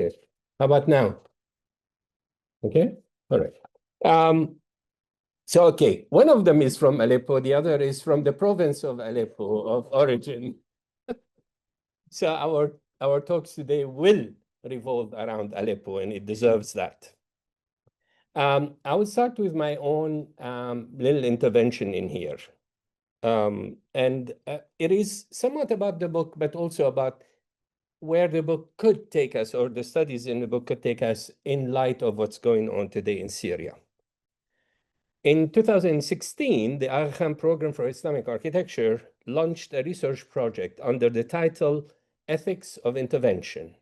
Okay. How about now? Okay. All right. So, okay, one of them is from Aleppo. The other is from the province of Aleppo of origin. So our talks today will revolve around Aleppo, and it deserves that. I will start with my own little intervention in here. It is somewhat about the book, but also about where the book could take us, or the studies in the book could take us in light of what's going on today in Syria. In 2016, the ARCE Program for Islamic Architecture launched a research project under the title Ethics of Intervention.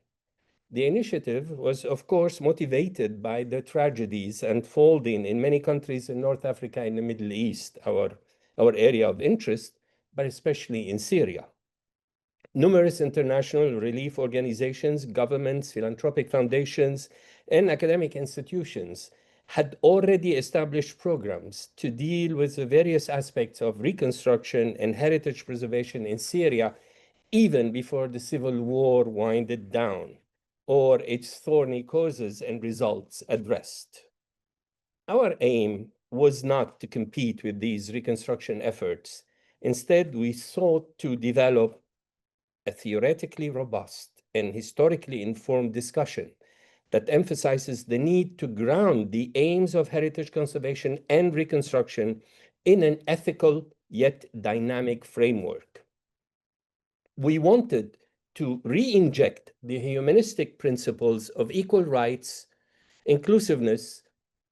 The initiative was, of course, motivated by the tragedies unfolding in many countries in North Africa and the Middle East, our area of interest, but especially in Syria. Numerous international relief organizations, governments, philanthropic foundations, and academic institutions had already established programs to deal with the various aspects of reconstruction and heritage preservation in Syria, even before the civil war winded down, or its thorny causes and results addressed. Our aim was not to compete with these reconstruction efforts. Instead, we sought to develop a theoretically robust and historically informed discussion that emphasizes the need to ground the aims of heritage conservation and reconstruction in an ethical yet dynamic framework. We wanted to re-inject the humanistic principles of equal rights, inclusiveness,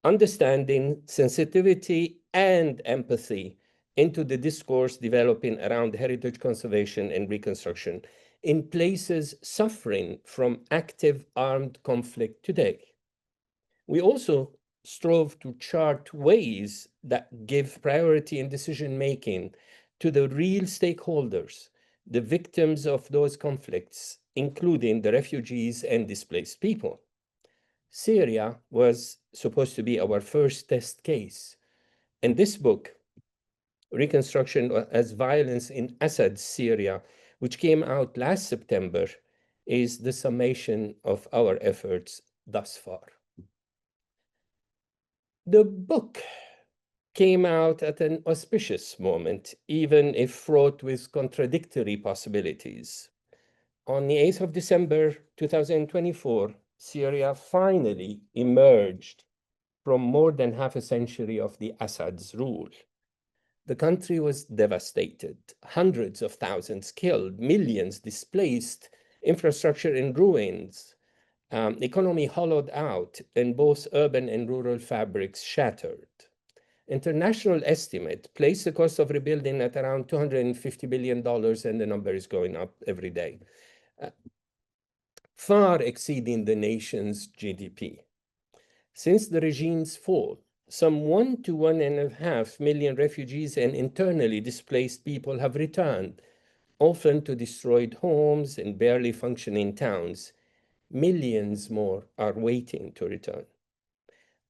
understanding, sensitivity, and empathy into the discourse developing around heritage conservation and reconstruction in places suffering from active armed conflict today. We also strove to chart ways that give priority in decision-making to the real stakeholders, the victims of those conflicts, including the refugees and displaced people. Syria was supposed to be our first test case, and this book, Reconstruction as Violence in Assad's Syria, which came out last September, is the summation of our efforts thus far. The book came out at an auspicious moment, even if fraught with contradictory possibilities. On the 8th of December 2024, Syria finally emerged from more than half a century of the Assad's rule. The country was devastated, hundreds of thousands killed, millions displaced, infrastructure in ruins, economy hollowed out, and both urban and rural fabrics shattered. International estimate placed the cost of rebuilding at around $250 billion, and the number is going up every day, far exceeding the nation's GDP. Since the regime's fall, some 1 to 1.5 million refugees and internally displaced people have returned, often to destroyed homes and barely functioning towns. Millions more are waiting to return.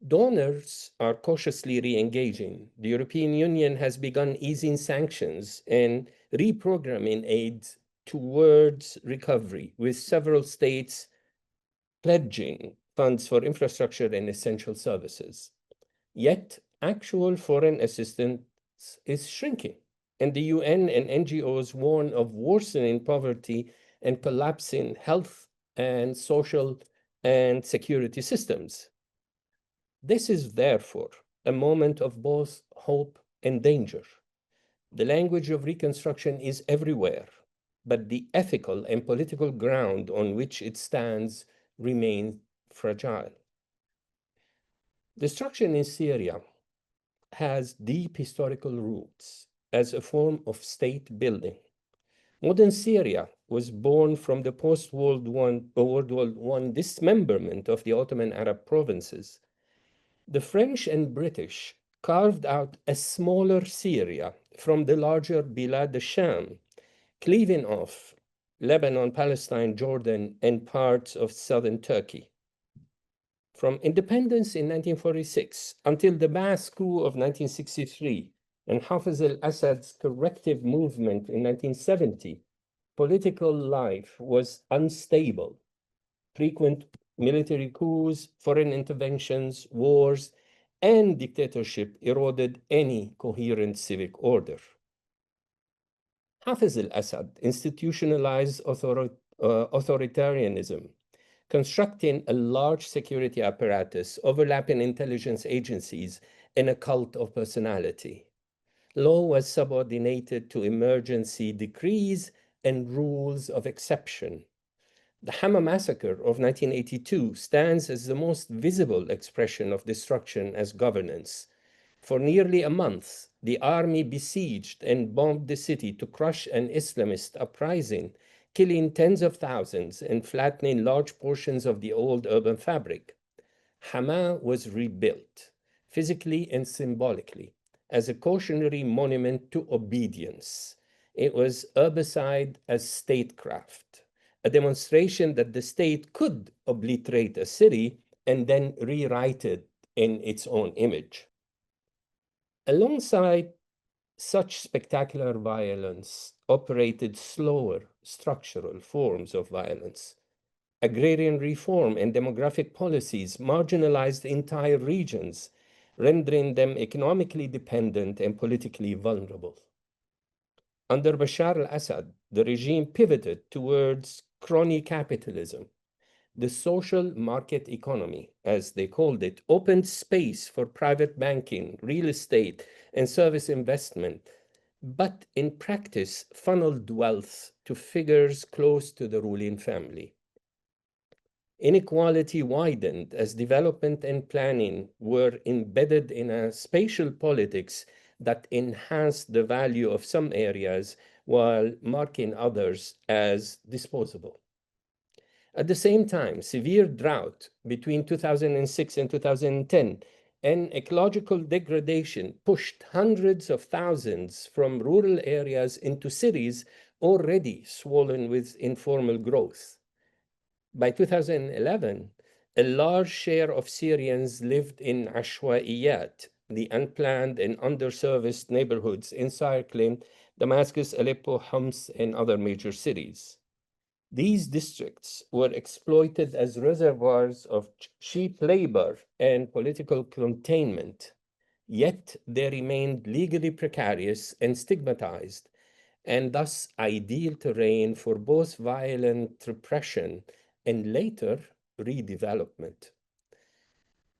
Donors are cautiously re-engaging. The European Union has begun easing sanctions and reprogramming aid towards recovery, with several states pledging funds for infrastructure and essential services. Yet, actual foreign assistance is shrinking, and the UN and NGOs warn of worsening poverty and collapsing health and social and security systems. This is therefore a moment of both hope and danger. The language of reconstruction is everywhere, but the ethical and political ground on which it stands remains fragile. Destruction in Syria has deep historical roots as a form of state building. Modern Syria was born from the post-World War I dismemberment of the Ottoman Arab provinces. The French and British carved out a smaller Syria from the larger Bilad al-Sham, cleaving off Lebanon, Palestine, Jordan, and parts of southern Turkey. From independence in 1946 until the Ba'ath coup of 1963 and Hafez al-Assad's corrective movement in 1970, political life was unstable. Frequent Military coups, foreign interventions, wars, and dictatorship eroded any coherent civic order. Hafiz al-Assad institutionalized authoritarianism, constructing a large security apparatus, overlapping intelligence agencies, and a cult of personality. Law was subordinated to emergency decrees and rules of exception. The Hama massacre of 1982 stands as the most visible expression of destruction as governance. For nearly a month, the army besieged and bombed the city to crush an Islamist uprising, killing tens of thousands and flattening large portions of the old urban fabric. Hama was rebuilt, physically and symbolically, as a cautionary monument to obedience. It was urbicide as statecraft, a demonstration that the state could obliterate a city and then rewrite it in its own image. Alongside such spectacular violence operated slower structural forms of violence. Agrarian reform and demographic policies marginalized entire regions, rendering them economically dependent and politically vulnerable. Under Bashar al-Assad, the regime pivoted towards crony capitalism. The social market economy, as they called it, opened space for private banking, real estate, and service investment, but in practice funneled wealth to figures close to the ruling family. Inequality widened as development and planning were embedded in a spatial politics that enhanced the value of some areas while marking others as disposable. At the same time, severe drought between 2006 and 2010 and ecological degradation pushed hundreds of thousands from rural areas into cities already swollen with informal growth. By 2011, a large share of Syrians lived in ashwaiyat, the unplanned and underserviced neighborhoods encircling Damascus, Aleppo, Homs, and other major cities. These districts were exploited as reservoirs of cheap labor and political containment, yet they remained legally precarious and stigmatized, and thus ideal terrain for both violent repression and later redevelopment.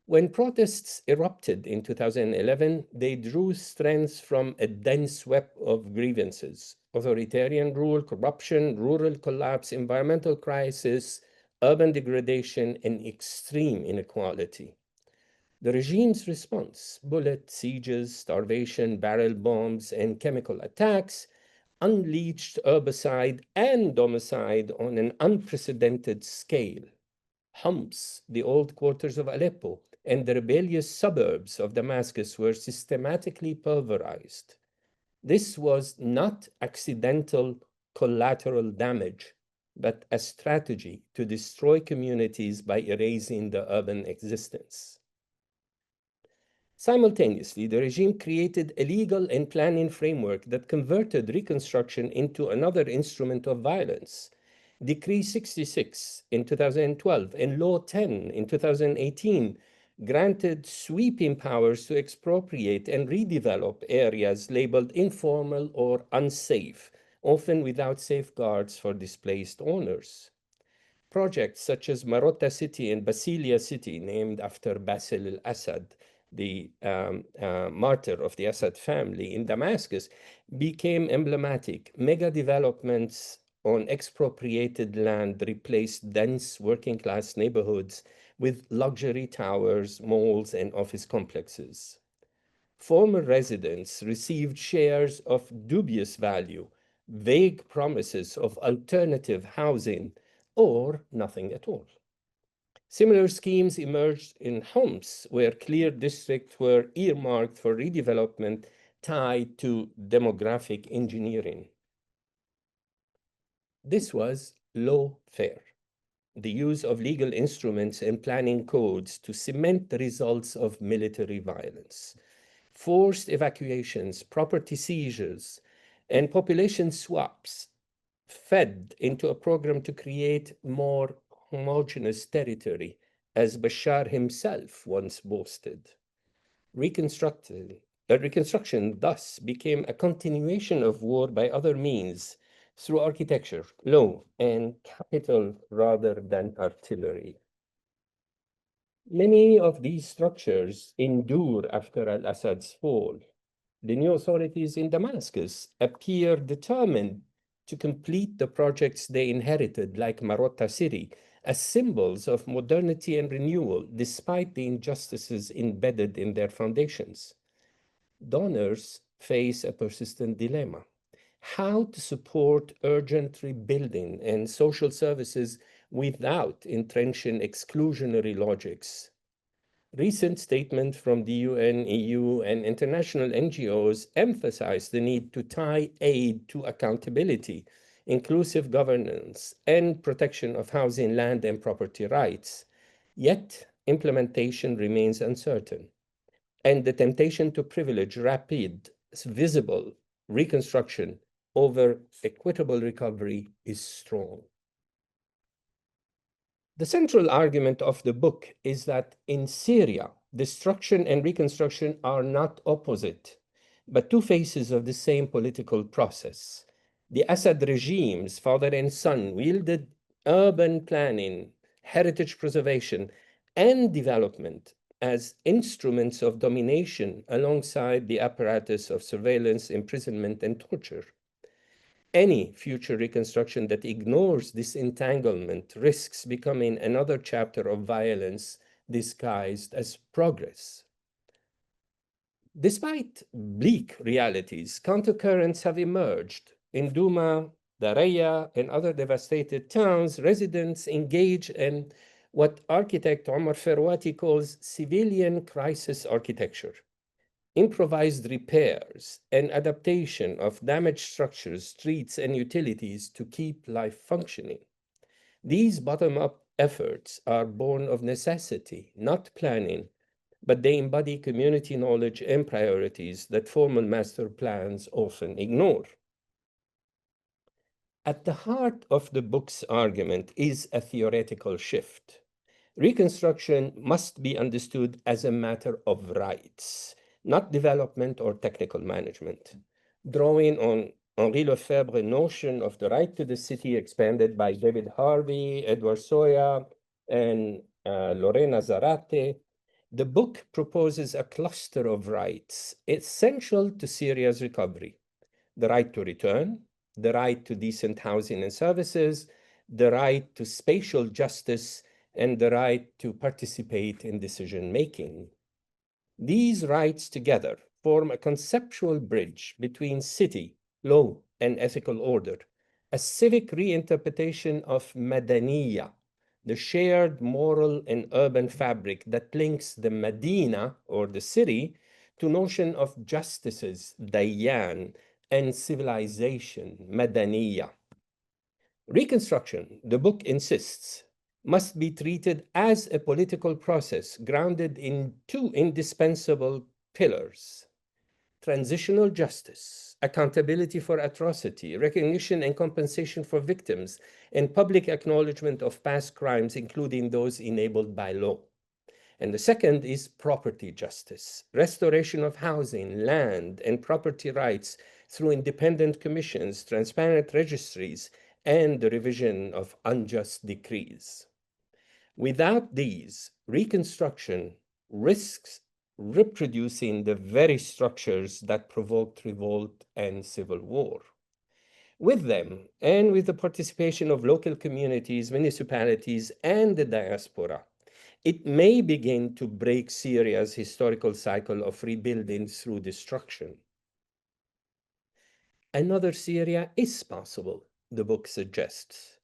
When protests erupted in 2011, they drew strength from a dense web of grievances: authoritarian rule, corruption, rural collapse, environmental crisis, urban degradation, and extreme inequality. The regime's response, bullet sieges, starvation, barrel bombs, and chemical attacks, unleashed urbicide and domicide on an unprecedented scale. Homs, the old quarters of Aleppo, and the rebellious suburbs of Damascus were systematically pulverized. This was not accidental collateral damage, but a strategy to destroy communities by erasing the urban existence. Simultaneously, the regime created a legal and planning framework that converted Reconstruction into another instrument of violence. Decree 66 in 2012 and Law 10 in 2018 granted sweeping powers to expropriate and redevelop areas labeled informal or unsafe, often without safeguards for displaced owners. Projects such as Marotta City and Basilia City, named after Basil al-Assad, the martyr of the Assad family in Damascus, became emblematic. Mega developments on expropriated land replaced dense working-class neighborhoods with luxury towers, malls, and office complexes. Former residents received shares of dubious value, vague promises of alternative housing, or nothing at all. Similar schemes emerged in Homs, where clear districts were earmarked for redevelopment tied to demographic engineering. This was lawfare, the use of legal instruments and planning codes to cement the results of military violence. Forced evacuations, property seizures, and population swaps fed into a program to create more homogeneous territory, as Bashar himself once boasted. Reconstruction thus became a continuation of war by other means, through architecture, law, and capital rather than artillery. Many of these structures endure after al-Assad's fall. The new authorities in Damascus appear determined to complete the projects they inherited, like Marotta City, as symbols of modernity and renewal, despite the injustices embedded in their foundations. Donors face a persistent dilemma: how to support urgent rebuilding and social services without entrenching exclusionary logics. Recent statements from the UN, EU, and international NGOs emphasize the need to tie aid to accountability, inclusive governance, and protection of housing, land, and property rights. Yet, implementation remains uncertain, and the temptation to privilege rapid, visible reconstruction over equitable recovery is strong. The central argument of the book is that in Syria, destruction and reconstruction are not opposite, but two faces of the same political process. The Assad regime's father and son wielded urban planning, heritage preservation, and development as instruments of domination alongside the apparatus of surveillance, imprisonment, and torture. Any future reconstruction that ignores this entanglement risks becoming another chapter of violence disguised as progress. Despite bleak realities, countercurrents have emerged. In Douma, Daraya, and other devastated towns, residents engage in what architect Omar Ferwati calls civilian crisis architecture: improvised repairs and adaptation of damaged structures, streets, and utilities to keep life functioning. These bottom-up efforts are born of necessity, not planning, but they embody community knowledge and priorities that formal master plans often ignore. At the heart of the book's argument is a theoretical shift. Reconstruction must be understood as a matter of rights, not development or technical management. Drawing on Henri Lefebvre's notion of the right to the city, expanded by David Harvey, Edward Soya, and Lorena Zarate, the book proposes a cluster of rights essential to Syria's recovery: the right to return, the right to decent housing and services, the right to spatial justice, and the right to participate in decision-making. These rights together form a conceptual bridge between city, law, and ethical order, a civic reinterpretation of Madaniya, the shared moral and urban fabric that links the Medina, or the city, to notion of justices, Dayan, and civilization, Madaniya. Reconstruction, the book insists, must be treated as a political process grounded in two indispensable pillars: transitional justice, accountability for atrocity, recognition and compensation for victims, and public acknowledgement of past crimes, including those enabled by law. And the second is property justice, restoration of housing, land, and property rights through independent commissions, transparent registries, and the revision of unjust decrees. Without these, reconstruction risks reproducing the very structures that provoked revolt and civil war. With them, and with the participation of local communities, municipalities, and the diaspora, it may begin to break Syria's historical cycle of rebuilding through destruction. Another Syria is possible, the book suggests,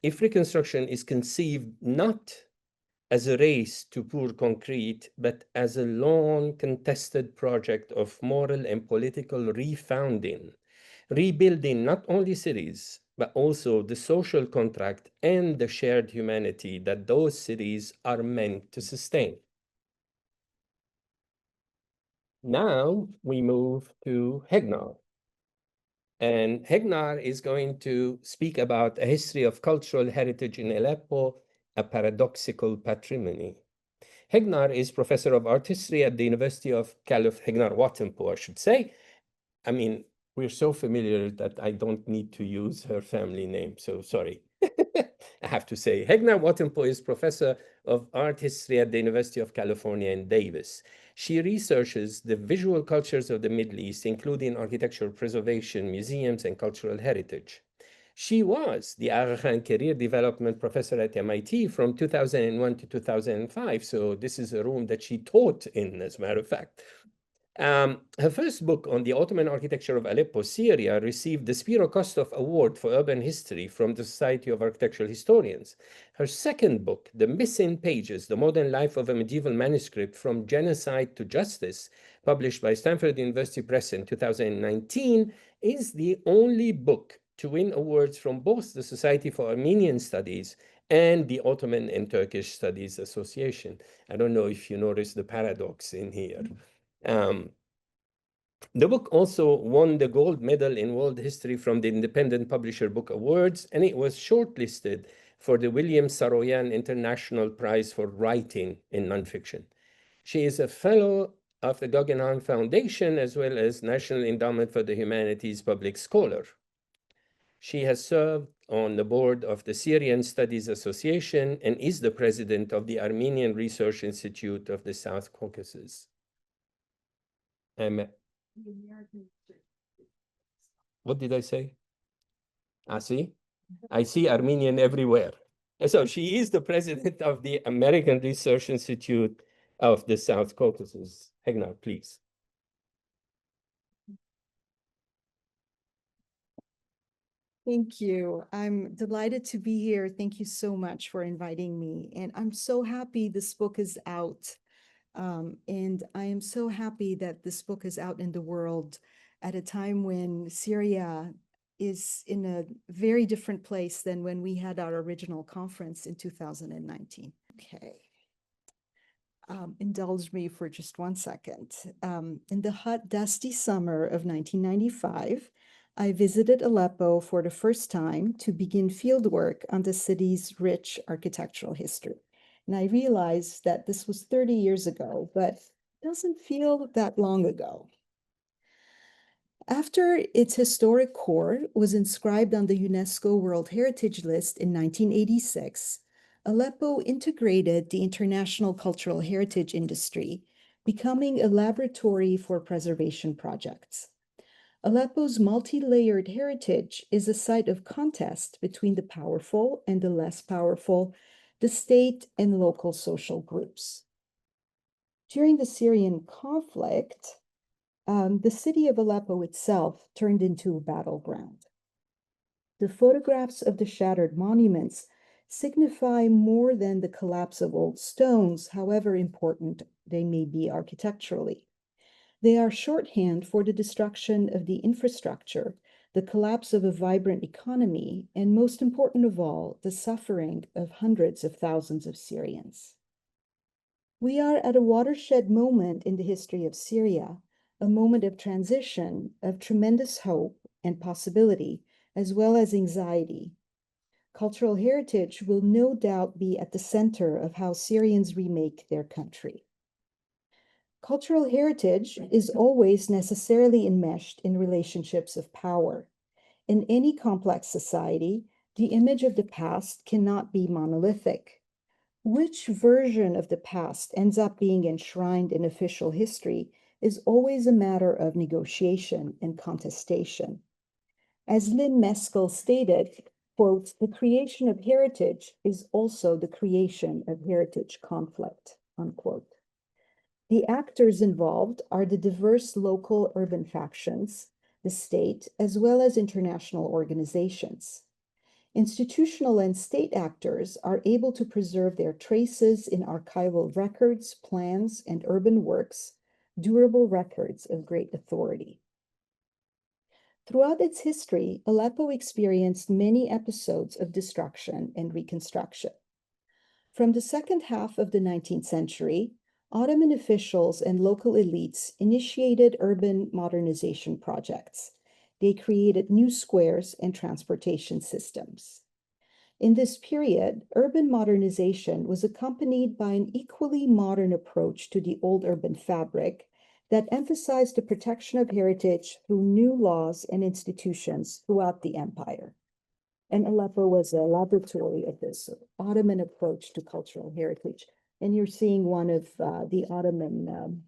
if reconstruction is conceived not as a race to pour concrete, but as a long contested project of moral and political refounding, rebuilding not only cities, but also the social contract and the shared humanity that those cities are meant to sustain. Now we move to Heghnar. And Heghnar is going to speak about a history of cultural heritage in Aleppo a paradoxical patrimony. Heghnar is professor of art history at the University of Heghnar, Watenpaugh, I should say. I mean, we're so familiar that I don't need to use her family name, so sorry. I have to say, Heghnar Watenpaugh is professor of art history at the University of California in Davis. She researches the visual cultures of the Middle East, including architectural preservation, museums, and cultural heritage. She was the ARCE and Career Development Professor at MIT from 2001 to 2005, so this is a room that she taught in, as a matter of fact. Her first book on the Ottoman architecture of Aleppo, Syria, received the Spiro Kostov Award for Urban History from the Society of Architectural Historians. Her second book, The Missing Pages, The Modern Life of a Medieval Manuscript from Genocide to Justice, published by Stanford University Press in 2019, is the only book to win awards from both the Society for Armenian Studies and the Ottoman and Turkish Studies Association. I don't know if you notice the paradox in here. The book also won the gold medal in world history from the Independent Publisher Book Awards, and it was shortlisted for the William Saroyan International Prize for Writing in Nonfiction. She is a fellow of the Guggenheim Foundation as well as National Endowment for the Humanities Public Scholar. She has served on the board of the Syrian Studies Association and is the president of the Armenian Research Institute of the South Caucasus. What did I say? I see Armenian everywhere. So she is the president of the American Research Institute of the South Caucasus. Heghnar, please. Thank you. I'm delighted to be here. Thank you so much for inviting me. And I'm so happy this book is out. And I am so happy that this book is out in the world at a time when Syria is in a very different place than when we had our original conference in 2019. Okay. Indulge me for just 1 second. In the hot, dusty summer of 1995, I visited Aleppo for the first time to begin fieldwork on the city's rich architectural history. And I realized that this was 30 years ago, but it doesn't feel that long ago. After its historic core was inscribed on the UNESCO World Heritage List in 1986, Aleppo integrated the international cultural heritage industry, becoming a laboratory for preservation projects. Aleppo's multi-layered heritage is a site of contest between the powerful and the less powerful, the state and local social groups. During the Syrian conflict, the city of Aleppo itself turned into a battleground. The photographs of the shattered monuments signify more than the collapse of old stones, however important they may be architecturally. They are shorthand for the destruction of the infrastructure, the collapse of a vibrant economy, and most important of all, the suffering of hundreds of thousands of Syrians. We are at a watershed moment in the history of Syria, a moment of transition, of tremendous hope and possibility, as well as anxiety. Cultural heritage will no doubt be at the center of how Syrians remake their country. Cultural heritage is always necessarily enmeshed in relationships of power. In any complex society, the image of the past cannot be monolithic. Which version of the past ends up being enshrined in official history is always a matter of negotiation and contestation. As Lynn Meskel stated, quote, "The creation of heritage is also the creation of heritage conflict," unquote. The actors involved are the diverse local urban factions, the state, as well as international organizations. Institutional and state actors are able to preserve their traces in archival records, plans, and urban works, durable records of great authority. Throughout its history, Aleppo experienced many episodes of destruction and reconstruction. From the second half of the 19th century, Ottoman officials and local elites initiated urban modernization projects. They created new squares and transportation systems. In this period, urban modernization was accompanied by an equally modern approach to the old urban fabric that emphasized the protection of heritage through new laws and institutions throughout the empire. And Aleppo was a laboratory of this Ottoman approach to cultural heritage. And you're seeing one of the Ottoman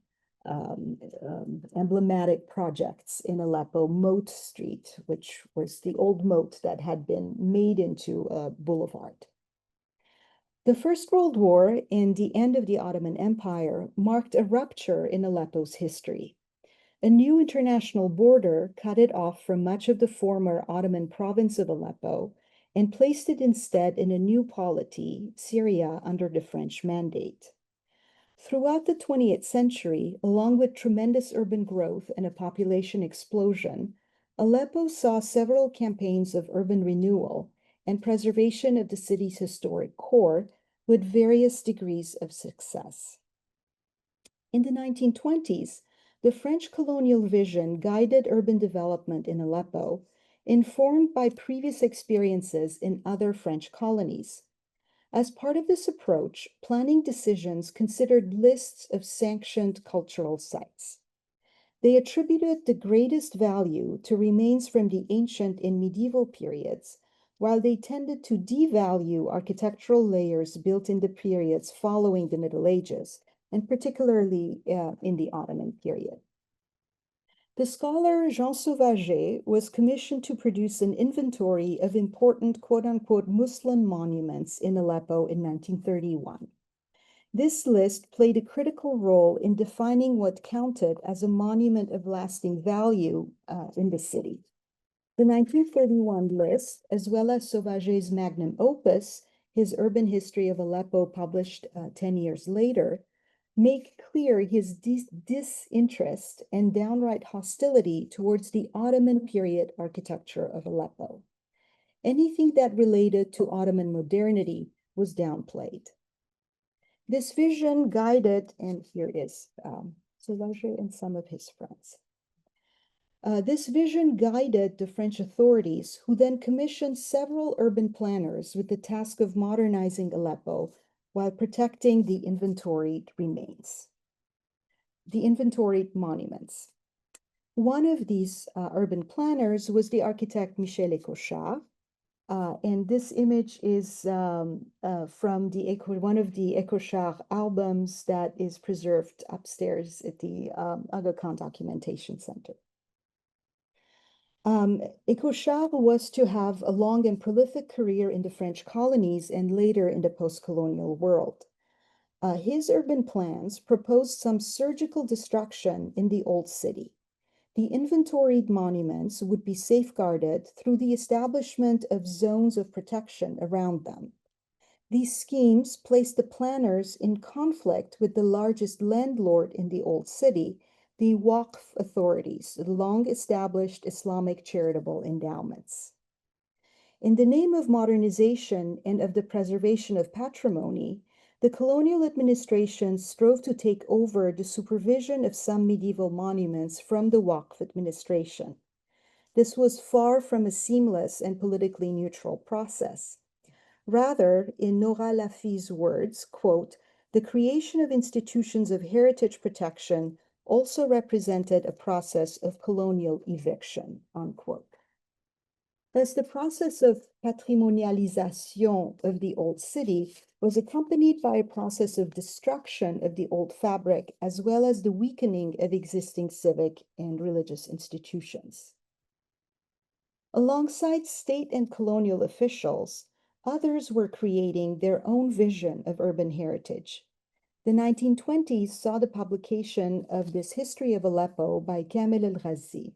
emblematic projects in Aleppo, Moat Street, which was the old moat that had been made into a boulevard. The First World War and the end of the Ottoman Empire marked a rupture in Aleppo's history. A new international border cut it off from much of the former Ottoman province of Aleppo and placed it instead in a new polity, Syria, under the French mandate. Throughout the 20th century, along with tremendous urban growth and a population explosion, Aleppo saw several campaigns of urban renewal and preservation of the city's historic core with various degrees of success. In the 1920s, the French colonial vision guided urban development in Aleppo, informed by previous experiences in other French colonies. As part of this approach, planning decisions considered lists of sanctioned cultural sites. They attributed the greatest value to remains from the ancient and medieval periods, while they tended to devalue architectural layers built in the periods following the Middle Ages, and particularly in the Ottoman period. The scholar Jean Sauvager was commissioned to produce an inventory of important quote-unquote Muslim monuments in Aleppo in 1931. This list played a critical role in defining what counted as a monument of lasting value in the city. The 1931 list, as well as Sauvager's magnum opus, his Urban History of Aleppo, published 10 years later, make clear his disinterest and downright hostility towards the Ottoman period architecture of Aleppo. Anything that related to Ottoman modernity was downplayed. This vision guided, and here is Sauvager and some of his friends. This vision guided the French authorities, who then commissioned several urban planners with the task of modernizing Aleppo while protecting the inventoried remains, the inventoried monuments. One of these urban planners was the architect Michel Ecochard, and this image is from one of the Ecochard albums that is preserved upstairs at the Aga Khan Documentation Center. Ecochard was to have a long and prolific career in the French colonies and later in the post-colonial world. His urban plans proposed some surgical destruction in the old city. The inventoried monuments would be safeguarded through the establishment of zones of protection around them. These schemes placed the planners in conflict with the largest landlord in the old city, the Waqf authorities, the long-established Islamic charitable endowments. In the name of modernization and of the preservation of patrimony, the colonial administration strove to take over the supervision of some medieval monuments from the Waqf administration. This was far from a seamless and politically neutral process. Rather, in Nora Lafi's words, quote, "The creation of institutions of heritage protection also represented a process of colonial eviction," unquote. Thus, the process of patrimonialisation of the old city was accompanied by a process of destruction of the old fabric, as well as the weakening of existing civic and religious institutions. Alongside state and colonial officials, others were creating their own vision of urban heritage. The 1920s saw the publication of this History of Aleppo by Kamel El-Ghazi.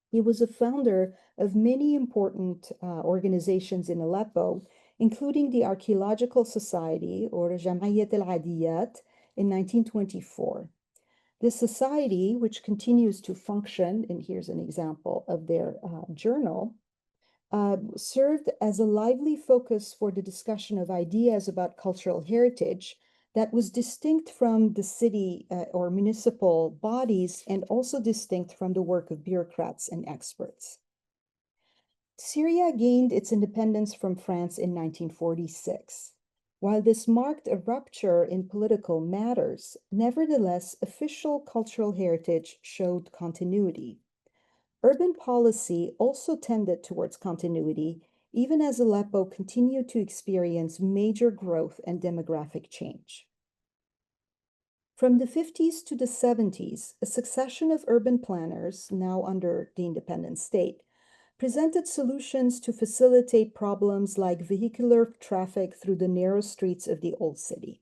He was a founder of many important organizations in Aleppo, including the Archaeological Society, or Jam'iyat al-Adiyat, in 1924. This society, which continues to function, and here's an example of their journal, served as a lively focus for the discussion of ideas about cultural heritage that was distinct from the city or municipal bodies and also distinct from the work of bureaucrats and experts. Syria gained its independence from France in 1946. While this marked a rupture in political matters, nevertheless, official cultural heritage showed continuity. Urban policy also tended towards continuity, even as Aleppo continued to experience major growth and demographic change. From the 50s to the 70s, a succession of urban planners, now under the independent state, presented solutions to facilitate problems like vehicular traffic through the narrow streets of the old city.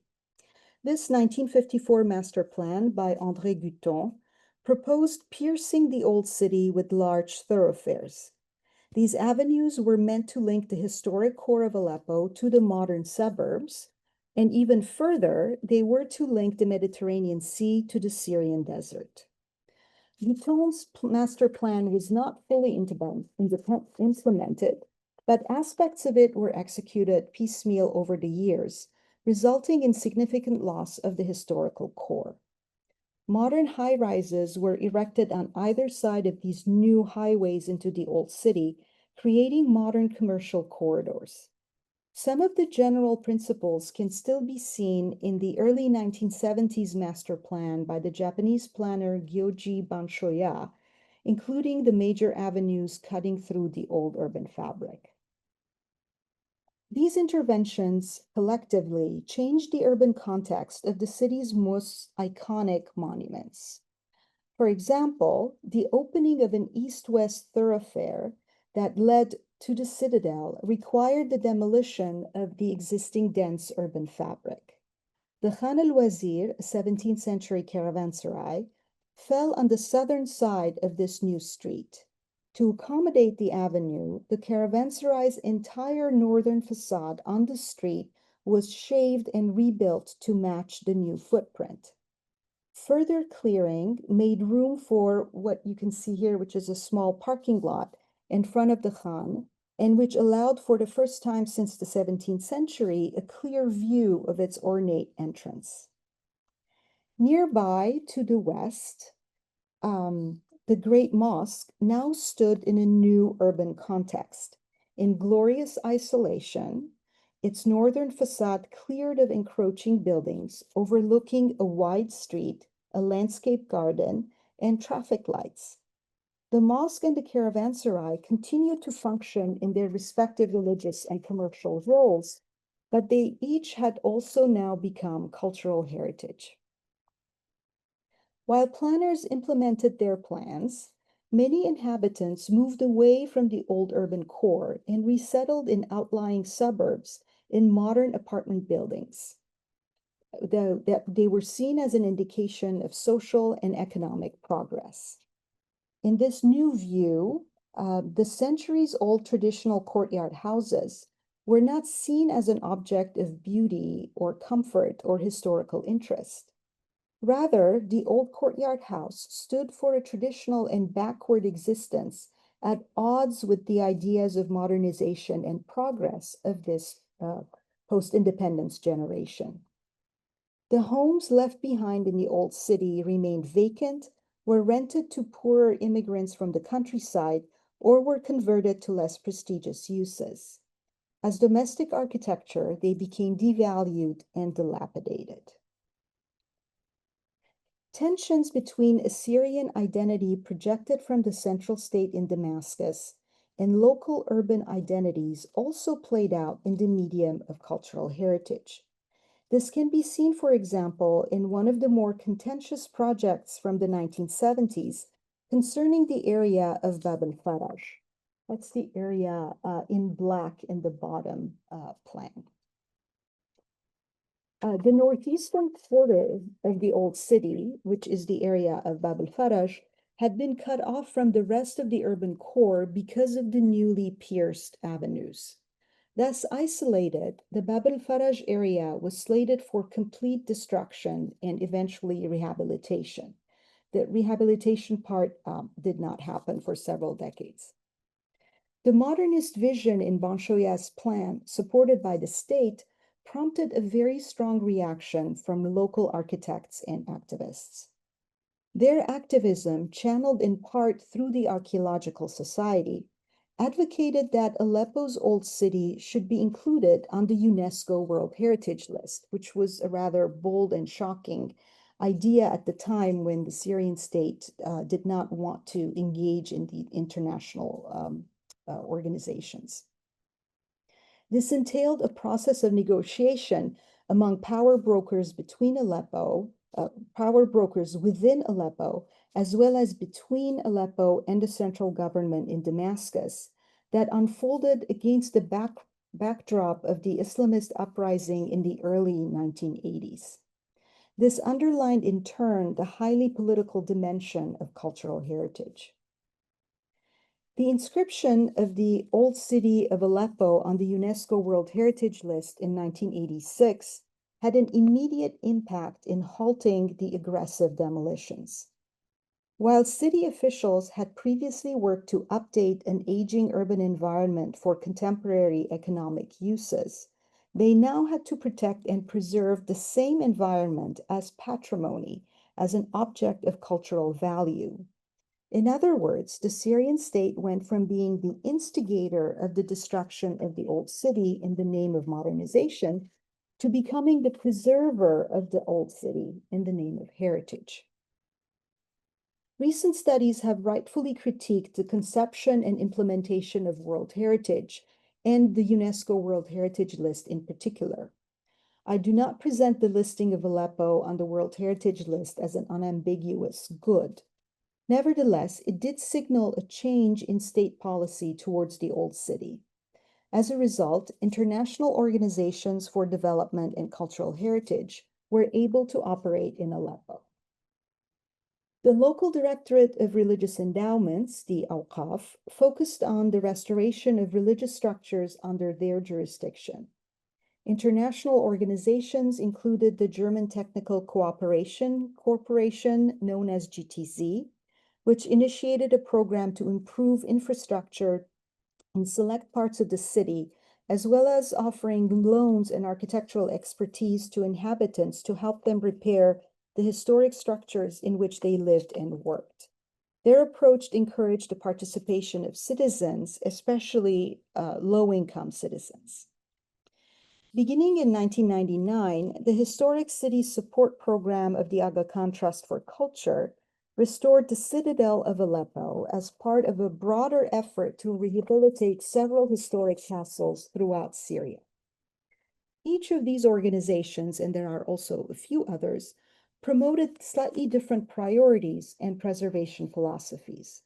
This 1954 master plan by André Guton proposed piercing the old city with large thoroughfares. These avenues were meant to link the historic core of Aleppo to the modern suburbs, and even further, they were to link the Mediterranean Sea to the Syrian desert. Guton's master plan was not fully implemented, but aspects of it were executed piecemeal over the years, resulting in significant loss of the historical core. Modern high-rises were erected on either side of these new highways into the old city, creating modern commercial corridors. Some of the general principles can still be seen in the early 1970s master plan by the Japanese planner Gyoji Banshoya, including the major avenues cutting through the old urban fabric. These interventions collectively changed the urban context of the city's most iconic monuments. For example, the opening of an east-west thoroughfare that led to the citadel required the demolition of the existing dense urban fabric. The Khan al-Wazir, a 17th century caravanserai, fell on the southern side of this new street. To accommodate the avenue, the caravanserai's entire northern facade on the street was shaved and rebuilt to match the new footprint. Further clearing made room for what you can see here, which is a small parking lot in front of the Khan, and which allowed for the first time since the 17th century a clear view of its ornate entrance. Nearby to the west, the Great Mosque now stood in a new urban context. In glorious isolation, its northern facade cleared of encroaching buildings, overlooking a wide street, a landscape garden, and traffic lights. The mosque and the caravanserai continued to function in their respective religious and commercial roles, but they each had also now become cultural heritage. While planners implemented their plans, many inhabitants moved away from the old urban core and resettled in outlying suburbs in modern apartment buildings. They were seen as an indication of social and economic progress. In this new view, the centuries-old traditional courtyard houses were not seen as an object of beauty or comfort or historical interest. Rather, the old courtyard house stood for a traditional and backward existence at odds with the ideas of modernization and progress of this post-independence generation. The homes left behind in the old city remained vacant, were rented to poorer immigrants from the countryside, or were converted to less prestigious uses. As domestic architecture, they became devalued and dilapidated. Tensions between Assyrian identity projected from the central state in Damascus and local urban identities also played out in the medium of cultural heritage. This can be seen, for example, in one of the more contentious projects from the 1970s concerning the area of Bab al-Faraj. That's the area in black in the bottom plan. The northeastern quarter of the old city, which is the area of Bab al-Faraj, had been cut off from the rest of the urban core because of the newly pierced avenues. Thus isolated, the Bab al-Faraj area was slated for complete destruction and eventually rehabilitation. The rehabilitation part did not happen for several decades. The modernist vision in Banshoya's plan, supported by the state, prompted a very strong reaction from local architects and activists. Their activism, channeled in part through the Archaeological Society, advocated that Aleppo's old city should be included on the UNESCO World Heritage List, which was a rather bold and shocking idea at the time when the Syrian state did not want to engage in the international organizations. This entailed a process of negotiation among power brokers between power brokers within Aleppo, as well as between Aleppo and the central government in Damascus, that unfolded against the backdrop of the Islamist uprising in the early 1980s. This underlined in turn the highly political dimension of cultural heritage. The inscription of the Old City of Aleppo on the UNESCO World Heritage List in 1986 had an immediate impact in halting the aggressive demolitions. While city officials had previously worked to update an aging urban environment for contemporary economic uses, they now had to protect and preserve the same environment as patrimony, as an object of cultural value. In other words, the Syrian state went from being the instigator of the destruction of the old city in the name of modernization to becoming the preserver of the old city in the name of heritage. Recent studies have rightfully critiqued the conception and implementation of World Heritage and the UNESCO World Heritage List in particular. I do not present the listing of Aleppo on the World Heritage List as an unambiguous good. Nevertheless, it did signal a change in state policy towards the old city. As a result, international organizations for development and cultural heritage were able to operate in Aleppo. The local Directorate of Religious Endowments, the ARCE, focused on the restoration of religious structures under their jurisdiction. International organizations included the German Technical Cooperation Corporation, known as GTZ, which initiated a program to improve infrastructure in select parts of the city, as well as offering loans and architectural expertise to inhabitants to help them repair the historic structures in which they lived and worked. Their approach encouraged the participation of citizens, especially low-income citizens. Beginning in 1999, the Historic City Support Program of the Aga Khan Trust for Culture restored the citadel of Aleppo as part of a broader effort to rehabilitate several historic castles throughout Syria. Each of these organizations, and there are also a few others, promoted slightly different priorities and preservation philosophies.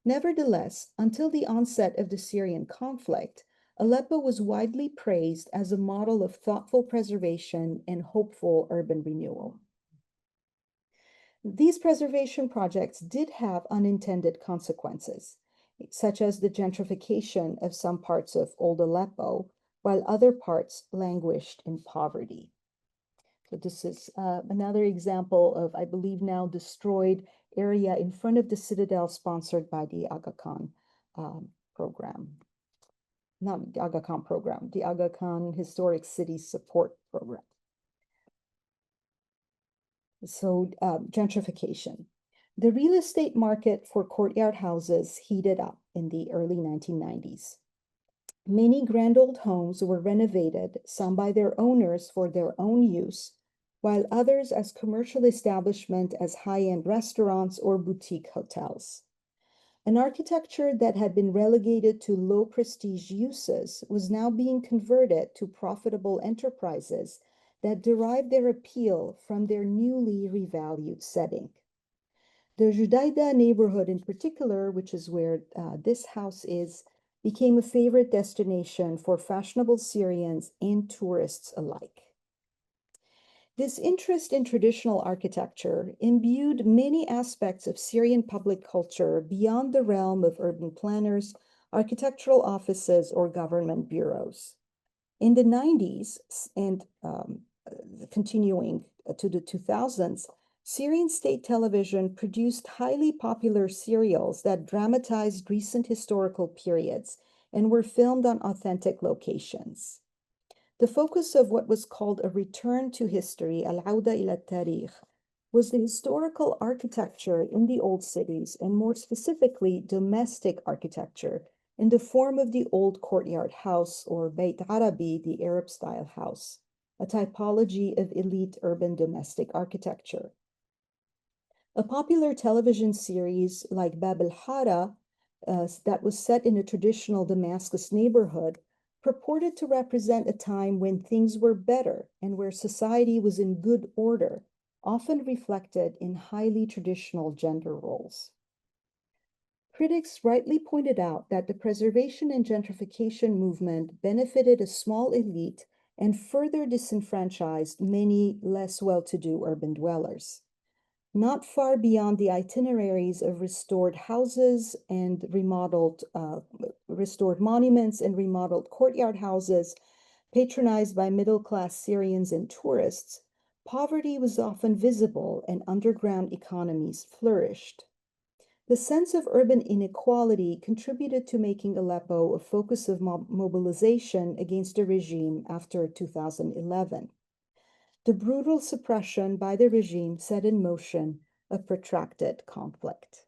Nevertheless, until the onset of the Syrian conflict, Aleppo was widely praised as a model of thoughtful preservation and hopeful urban renewal. These preservation projects did have unintended consequences, such as the gentrification of some parts of old Aleppo, while other parts languished in poverty. So this is another example of, I believe, now destroyed area in front of the citadel sponsored by the Aga Khan program. Not the Aga Khan program, the Aga Khan Historic City Support Program. So gentrification. The real estate market for courtyard houses heated up in the early 1990s. Many grand old homes were renovated, some by their owners for their own use, while others as commercial establishment as high-end restaurants or boutique hotels. An architecture that had been relegated to low prestige uses was now being converted to profitable enterprises that derived their appeal from their newly revalued setting. The Judaidah neighborhood in particular, which is where this house is, became a favorite destination for fashionable Syrians and tourists alike. This interest in traditional architecture imbued many aspects of Syrian public culture beyond the realm of urban planners, architectural offices, or government bureaus. In the 90s and continuing to the 2000s, Syrian state television produced highly popular serials that dramatized recent historical periods and were filmed on authentic locations. The focus of what was called a return to history, al-Auda ila al-Tarikh, was the historical architecture in the old cities, and more specifically, domestic architecture in the form of the old courtyard house, or Beit Arabi, the Arab-style house, a typology of elite urban domestic architecture. A popular television series like Bab al-Hara, that was set in a traditional Damascus neighborhood, purported to represent a time when things were better and where society was in good order, often reflected in highly traditional gender roles. Critics rightly pointed out that the preservation and gentrification movement benefited a small elite and further disenfranchised many less well-to-do urban dwellers. Not far beyond the itineraries of restored houses and restored monuments and remodeled courtyard houses patronized by middle-class Syrians and tourists, poverty was often visible and underground economies flourished. The sense of urban inequality contributed to making Aleppo a focus of mobilization against the regime after 2011. The brutal suppression by the regime set in motion a protracted conflict.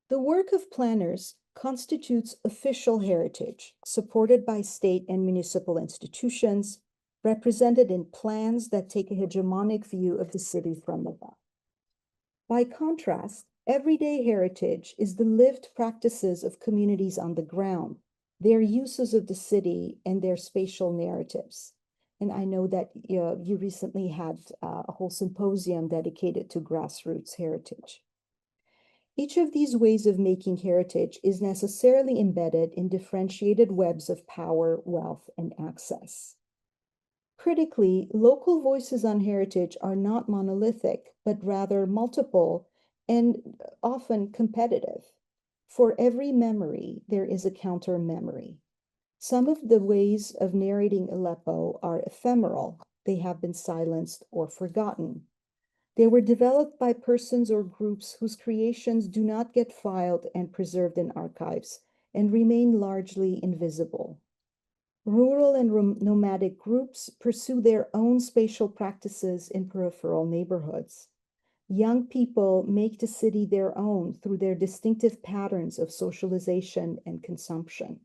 The work of planners constitutes official heritage, supported by state and municipal institutions, represented in plans that take a hegemonic view of the city from above. By contrast, everyday heritage is the lived practices of communities on the ground, their uses of the city, and their spatial narratives. And I know that you recently had a whole symposium dedicated to grassroots heritage. Each of these ways of making heritage is necessarily embedded in differentiated webs of power, wealth, and access. Critically, local voices on heritage are not monolithic, but rather multiple and often competitive. For every memory, there is a counter-memory. Some of the ways of narrating Aleppo are ephemeral. They have been silenced or forgotten. They were developed by persons or groups whose creations do not get filed and preserved in archives and remain largely invisible. Rural and nomadic groups pursue their own spatial practices in peripheral neighborhoods. Young people make the city their own through their distinctive patterns of socialization and consumption.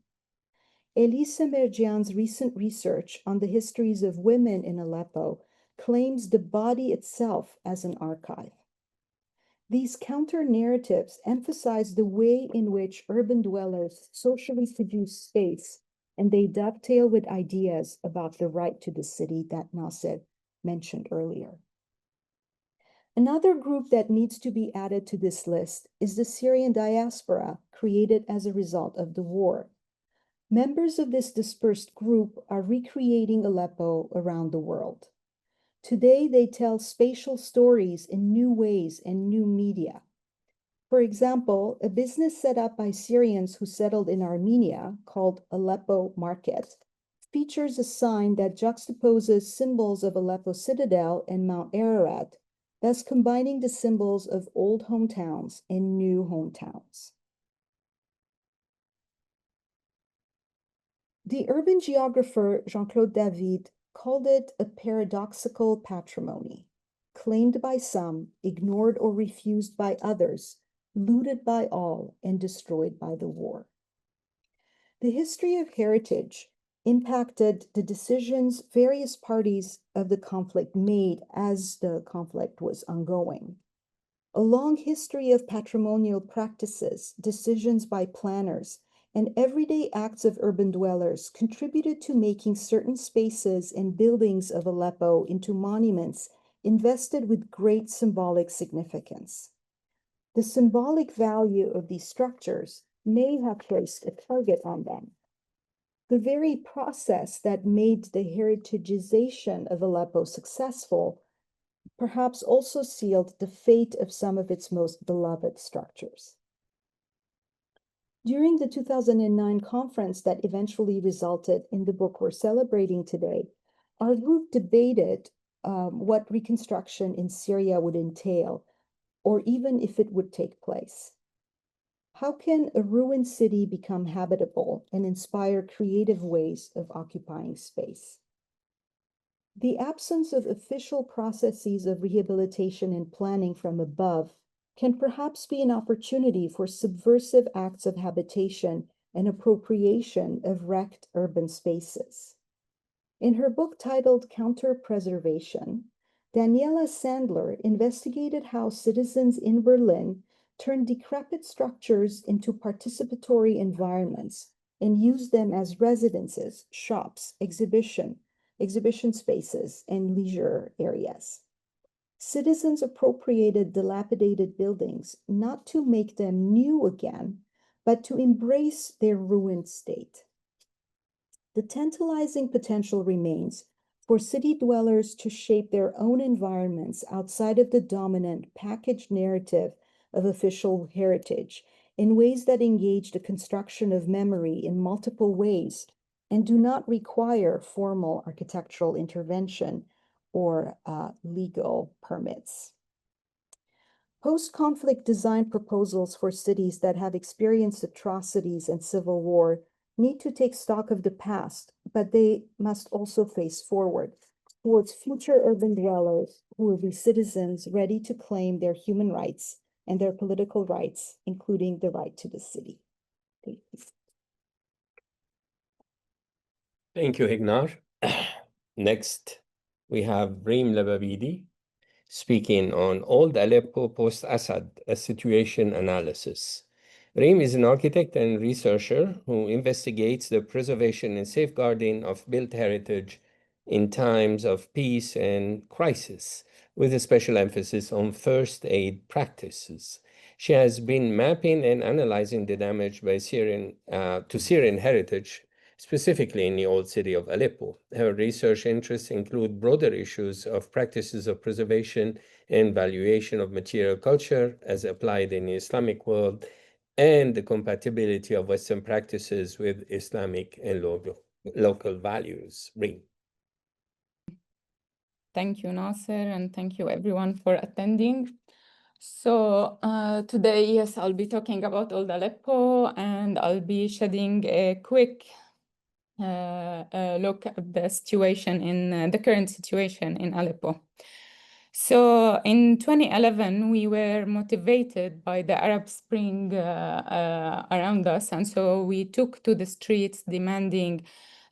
Elise Mergian's recent research on the histories of women in Aleppo claims the body itself as an archive. These counter-narratives emphasize the way in which urban dwellers socially seduce space, and they dovetail with ideas about the right to the city that Nasser mentioned earlier. Another group that needs to be added to this list is the Syrian diaspora created as a result of the war. Members of this dispersed group are recreating Aleppo around the world. Today, they tell spatial stories in new ways and new media. For example, a business set up by Syrians who settled in Armenia, called Aleppo Market, features a sign that juxtaposes symbols of Aleppo Citadel and Mount Ararat, thus combining the symbols of old hometowns and new hometowns. The urban geographer Jean-Claude David called it a paradoxical patrimony, claimed by some, ignored or refused by others, looted by all, and destroyed by the war. The history of heritage impacted the decisions various parties of the conflict made as the conflict was ongoing. A long history of patrimonial practices, decisions by planners, and everyday acts of urban dwellers contributed to making certain spaces and buildings of Aleppo into monuments invested with great symbolic significance. The symbolic value of these structures may have placed a target on them. The very process that made the heritageization of Aleppo successful perhaps also sealed the fate of some of its most beloved structures. During the 2009 conference that eventually resulted in the book we're celebrating today, our group debated what reconstruction in Syria would entail, or even if it would take place. How can a ruined city become habitable and inspire creative ways of occupying space? The absence of official processes of rehabilitation and planning from above can perhaps be an opportunity for subversive acts of habitation and appropriation of wrecked urban spaces. In her book titled Counter-Preservation, Daniela Sandler investigated how citizens in Berlin turned decrepit structures into participatory environments and used them as residences, shops, exhibition spaces, and leisure areas. Citizens appropriated dilapidated buildings not to make them new again, but to embrace their ruined state. The tantalizing potential remains for city dwellers to shape their own environments outside of the dominant packaged narrative of official heritage in ways that engage the construction of memory in multiple ways and do not require formal architectural intervention or legal permits. Post-conflict design proposals for cities that have experienced atrocities and civil war need to take stock of the past, but they must also face forward towards future urban dwellers who will be citizens ready to claim their human rights and their political rights, including the right to the city. Thank you. Thank you, Heghnar. Next, we have Reem Lababidi speaking on Old Aleppo post-Assad, a situation analysis. Reem is an architect and researcher who investigates the preservation and safeguarding of built heritage in times of peace and crisis, with a special emphasis on first aid practices. She has been mapping and analyzing the damage by to Syrian heritage, specifically in the old city of Aleppo. Her research interests include broader issues of practices of preservation and valuation of material culture as applied in the Islamic world, and the compatibility of Western practices with Islamic and local values. Reem. Thank you, Nasser, and thank you everyone for attending. So today, yes, I'll be talking about Old Aleppo, and I'll be shedding a quick look at the situation in the current situation in Aleppo. So in 2011, we were motivated by the Arab Spring around us, and so we took to the streets demanding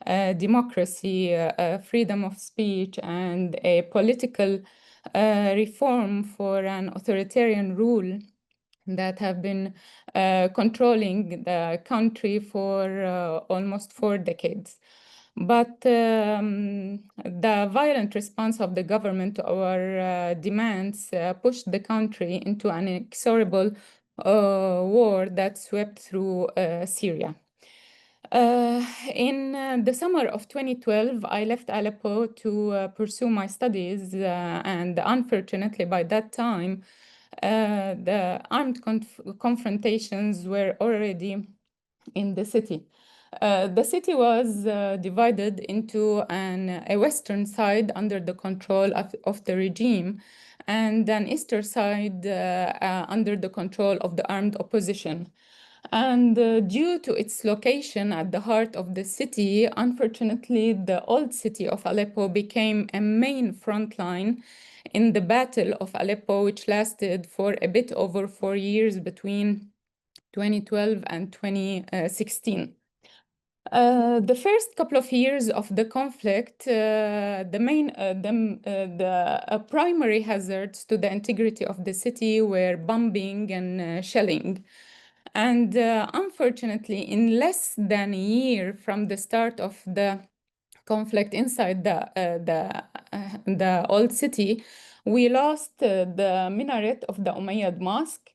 democracy, freedom of speech, and a political reform for an authoritarian rule that have been controlling the country for almost 4 decades. But the violent response of the government to our demands pushed the country into an inexorable war that swept through Syria. In the summer of 2012, I left Aleppo to pursue my studies, and unfortunately, by that time, the armed confrontations were already in the city. The city was divided into a western side under the control of the regime and an eastern side under the control of the armed opposition. And due to its location at the heart of the city, unfortunately, the old city of Aleppo became a main front line in the Battle of Aleppo, which lasted for a bit over 4 years between 2012 and 2016. The first couple of years of the conflict, the primary hazards to the integrity of the city were bombing and shelling. And unfortunately, in less than a year from the start of the conflict inside the old city, we lost the minaret of the Umayyad Mosque,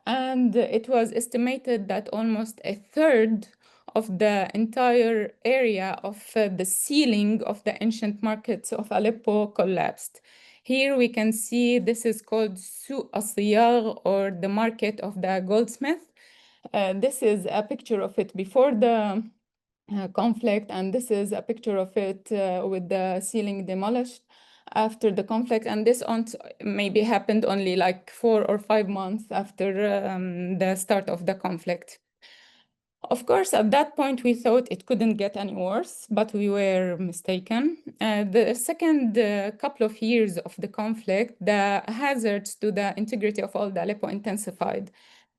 and it was estimated that almost a third of the entire area of the ceiling of the ancient markets of Aleppo collapsed. Here we can see this is called Souq al-Siyagh, or the market of the goldsmith. This is a picture of it before the conflict, and this is a picture of it with the ceiling demolished after the conflict. And this maybe happened only like 4 or 5 months after the start of the conflict. Of course, at that point, we thought it couldn't get any worse, but we were mistaken. The second couple of years of the conflict, the hazards to the integrity of old Aleppo intensified.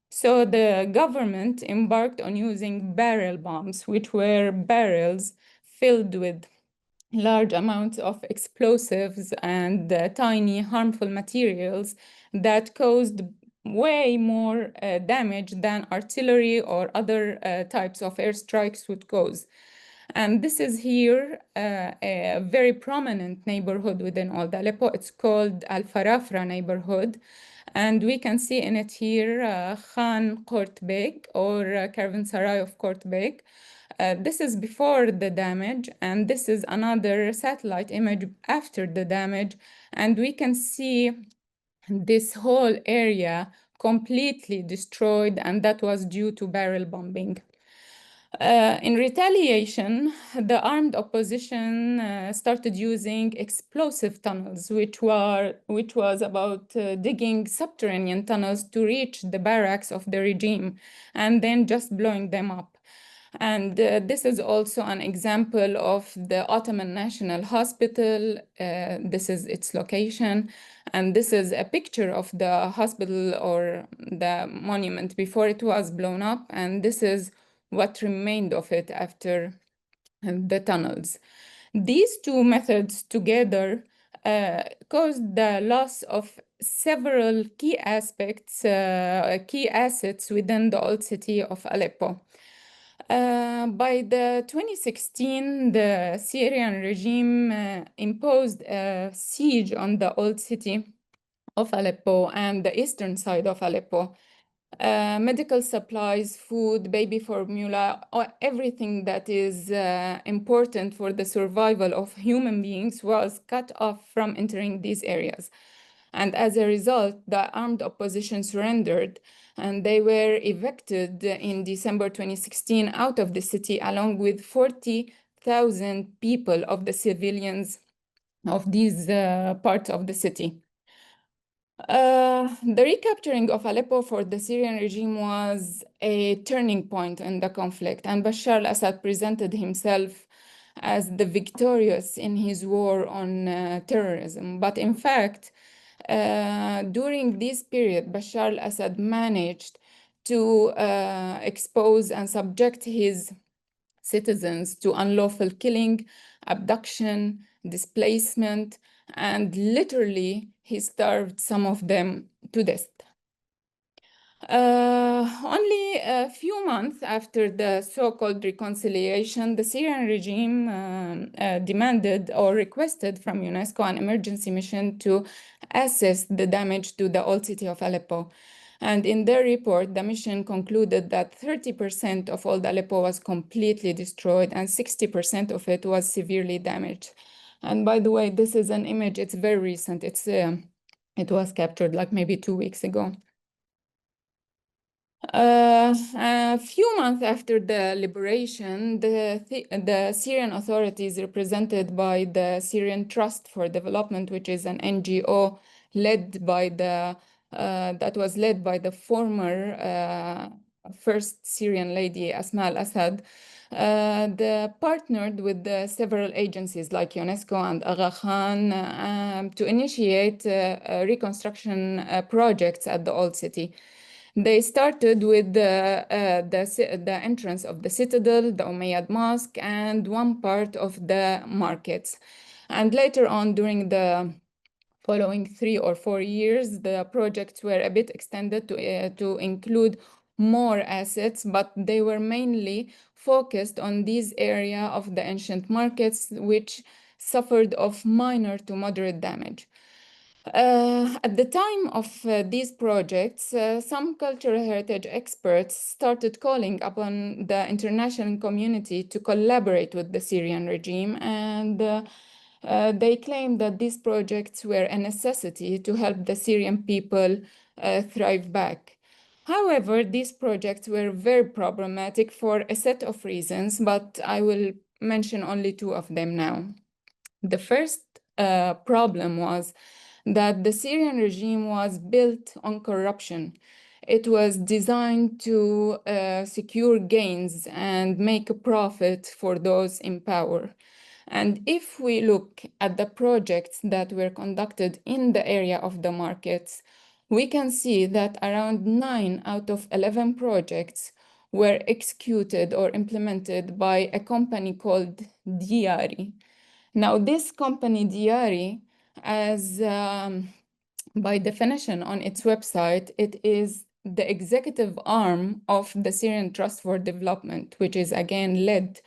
So the government embarked on using barrel bombs, which were barrels filled with large amounts of explosives and tiny harmful materials that caused way more damage than artillery or other types of airstrikes would cause. And this is here a very prominent neighborhood within Old Aleppo. It's called Al Farafra neighborhood. And we can see in it here Khan Court Beg or Caravanserai of Court Beg. This is before the damage, and this is another satellite image after the damage. And we can see this whole area completely destroyed, and that was due to barrel bombing. In retaliation, the armed opposition started using explosive tunnels, which was about digging subterranean tunnels to reach the barracks of the regime and then just blowing them up. And this is also an example of the Ottoman National Hospital. This is its location. And this is a picture of the hospital or the monument before it was blown up. And this is what remained of it after the tunnels. These two methods together caused the loss of several key aspects, key assets within the old city of Aleppo. By the 2016, the Syrian regime imposed a siege on the old city of Aleppo and the eastern side of Aleppo. Medical supplies, food, baby formula, everything that is important for the survival of human beings was cut off from entering these areas. And as a result, the armed opposition surrendered, and they were evicted in December 2016 out of the city, along with 40,000 people of the civilians of these parts of the city. The recapturing of Aleppo for the Syrian regime was a turning point in the conflict, and Bashar al-Assad presented himself as the victorious in his war on terrorism. But in fact, during this period, Bashar al-Assad managed to expose and subject his citizens to unlawful killing, abduction, displacement, and literally he starved some of them to death. Only a few months after the so-called reconciliation, the Syrian regime demanded or requested from UNESCO an emergency mission to assess the damage to the old city of Aleppo. And in their report, the mission concluded that 30% of old Aleppo was completely destroyed and 60% of it was severely damaged. And by the way, this is an image, it's very recent. It was captured like maybe 2 weeks ago. A few months after the liberation, the Syrian authorities, represented by the Syrian Trust for Development, which is an NGO led by that was led by the former first Syrian lady, Asma al-Assad, they partnered with several agencies like UNESCO and Aga Khan to initiate reconstruction projects at the old city. They started with the entrance of the citadel, the Umayyad Mosque, and one part of the markets. And later on, during the following 3 or 4 years, the projects were a bit extended to include more assets, but they were mainly focused on this area of the ancient markets, which suffered of minor to moderate damage. At the time of these projects, some cultural heritage experts started calling upon the international community to collaborate with the Syrian regime, and they claimed that these projects were a necessity to help the Syrian people thrive back. However, these projects were very problematic for a set of reasons, but I will mention only 2 of them now. The first problem was that the Syrian regime was built on corruption. It was designed to secure gains and make a profit for those in power. And if we look at the projects that were conducted in the area of the markets, we can see that around 9 out of 11 projects were executed or implemented by a company called Diari. Now, this company, Diari, as by definition on its website, it is the executive arm of the Syrian Trust for Development, which is again led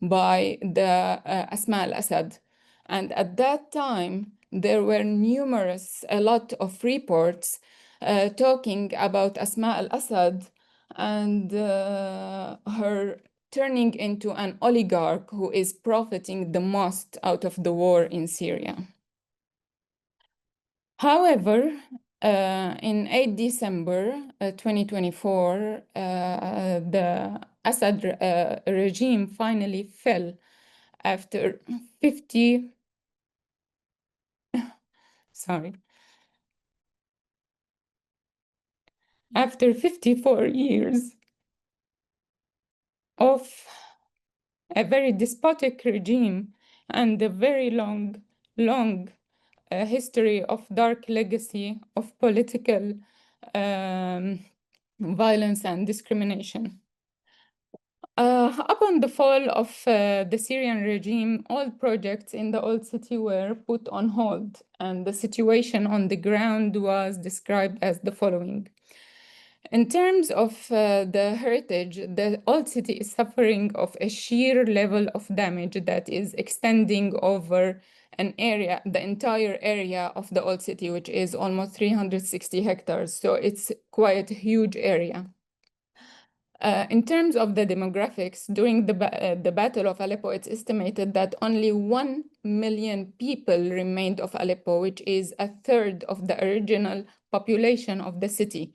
by the Asma al-Assad. And at that time, there were a lot of reports talking about Asma al-Assad and her turning into an oligarch who is profiting the most out of the war in Syria. However, in 8 December 2024, the Assad regime finally fell after 50, sorry, after 54 years of a very despotic regime and a very long history of dark legacy of political violence and discrimination. Upon the fall of the Syrian regime, all projects in the old city were put on hold, and the situation on the ground was described as the following. In terms of the heritage, the old city is suffering of a sheer level of damage that is extending over an area, the entire area of the old city, which is almost 360 hectares. So it's quite a huge area. In terms of the demographics, during the Battle of Aleppo, it's estimated that only 1 million people remained of Aleppo, which is a third of the original population of the city,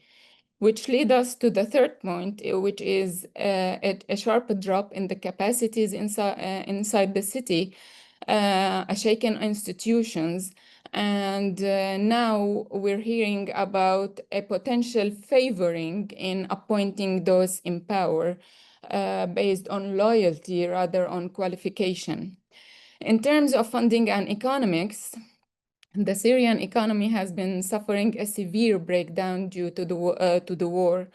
which leads us to the third point, which is a sharp drop in the capacities inside the city, a shaken institutions, and now we're hearing about a potential favoring in appointing those in power based on loyalty rather on qualification. In terms of funding and economics, the Syrian economy has been suffering a severe breakdown due to the war.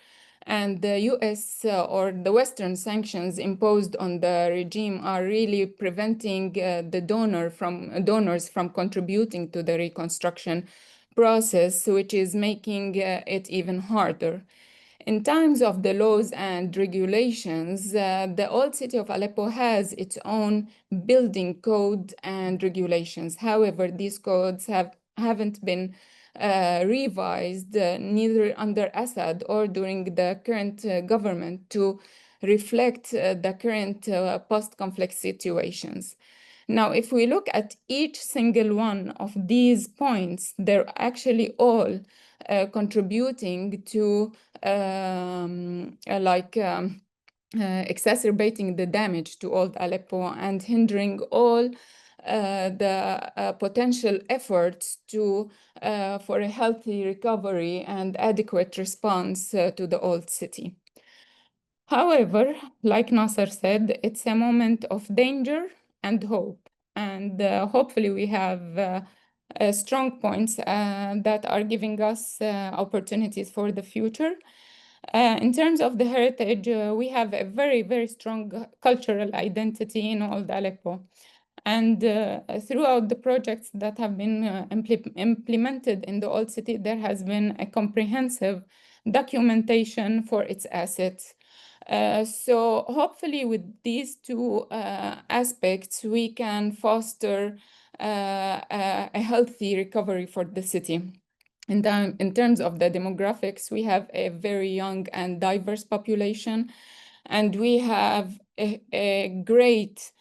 And the US or the Western sanctions imposed on the regime are really preventing the donors from contributing to the reconstruction process, which is making it even harder. In terms of the laws and regulations, the old city of Aleppo has its own building code and regulations. However, these codes haven't been revised, neither under Assad or during the current government, to reflect the current post-conflict situations. Now, if we look at each single one of these points, they're actually all contributing to exacerbating the damage to old Aleppo and hindering all the potential efforts for a healthy recovery and adequate response to the old city. However, like Nasser said, it's a moment of danger and hope. And hopefully we have strong points that are giving us opportunities for the future. In terms of the heritage, we have a very, very strong cultural identity in old Aleppo. And throughout the projects that have been implemented in the old city, there has been a comprehensive documentation for its assets. So hopefully with these two aspects, we can foster a healthy recovery for the city. In terms of the demographics, we have a very young and diverse population, and we have a great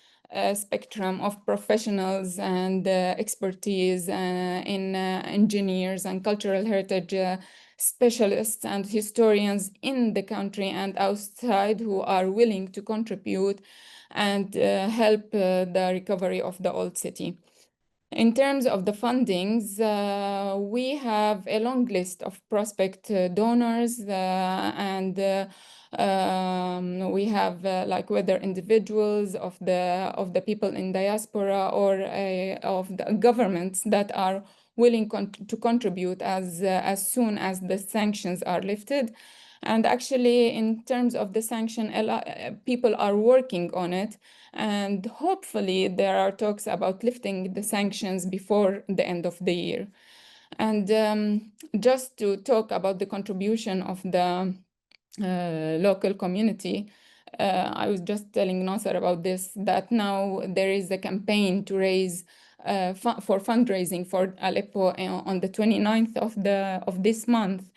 spectrum of professionals and expertise in engineers and cultural heritage specialists and historians in the country and outside who are willing to contribute and help the recovery of the old city. In terms of the fundings, we have a long list of prospect donors, and we have like whether individuals of the people in diaspora or of the governments that are willing to contribute as soon as the sanctions are lifted. And actually, in terms of the sanction, people are working on it. And hopefully, there are talks about lifting the sanctions before the end of the year. And just to talk about the contribution of the local community, I was just telling Nasser about this, that now there is a campaign to raise for fundraising for Aleppo on the 29th of this month.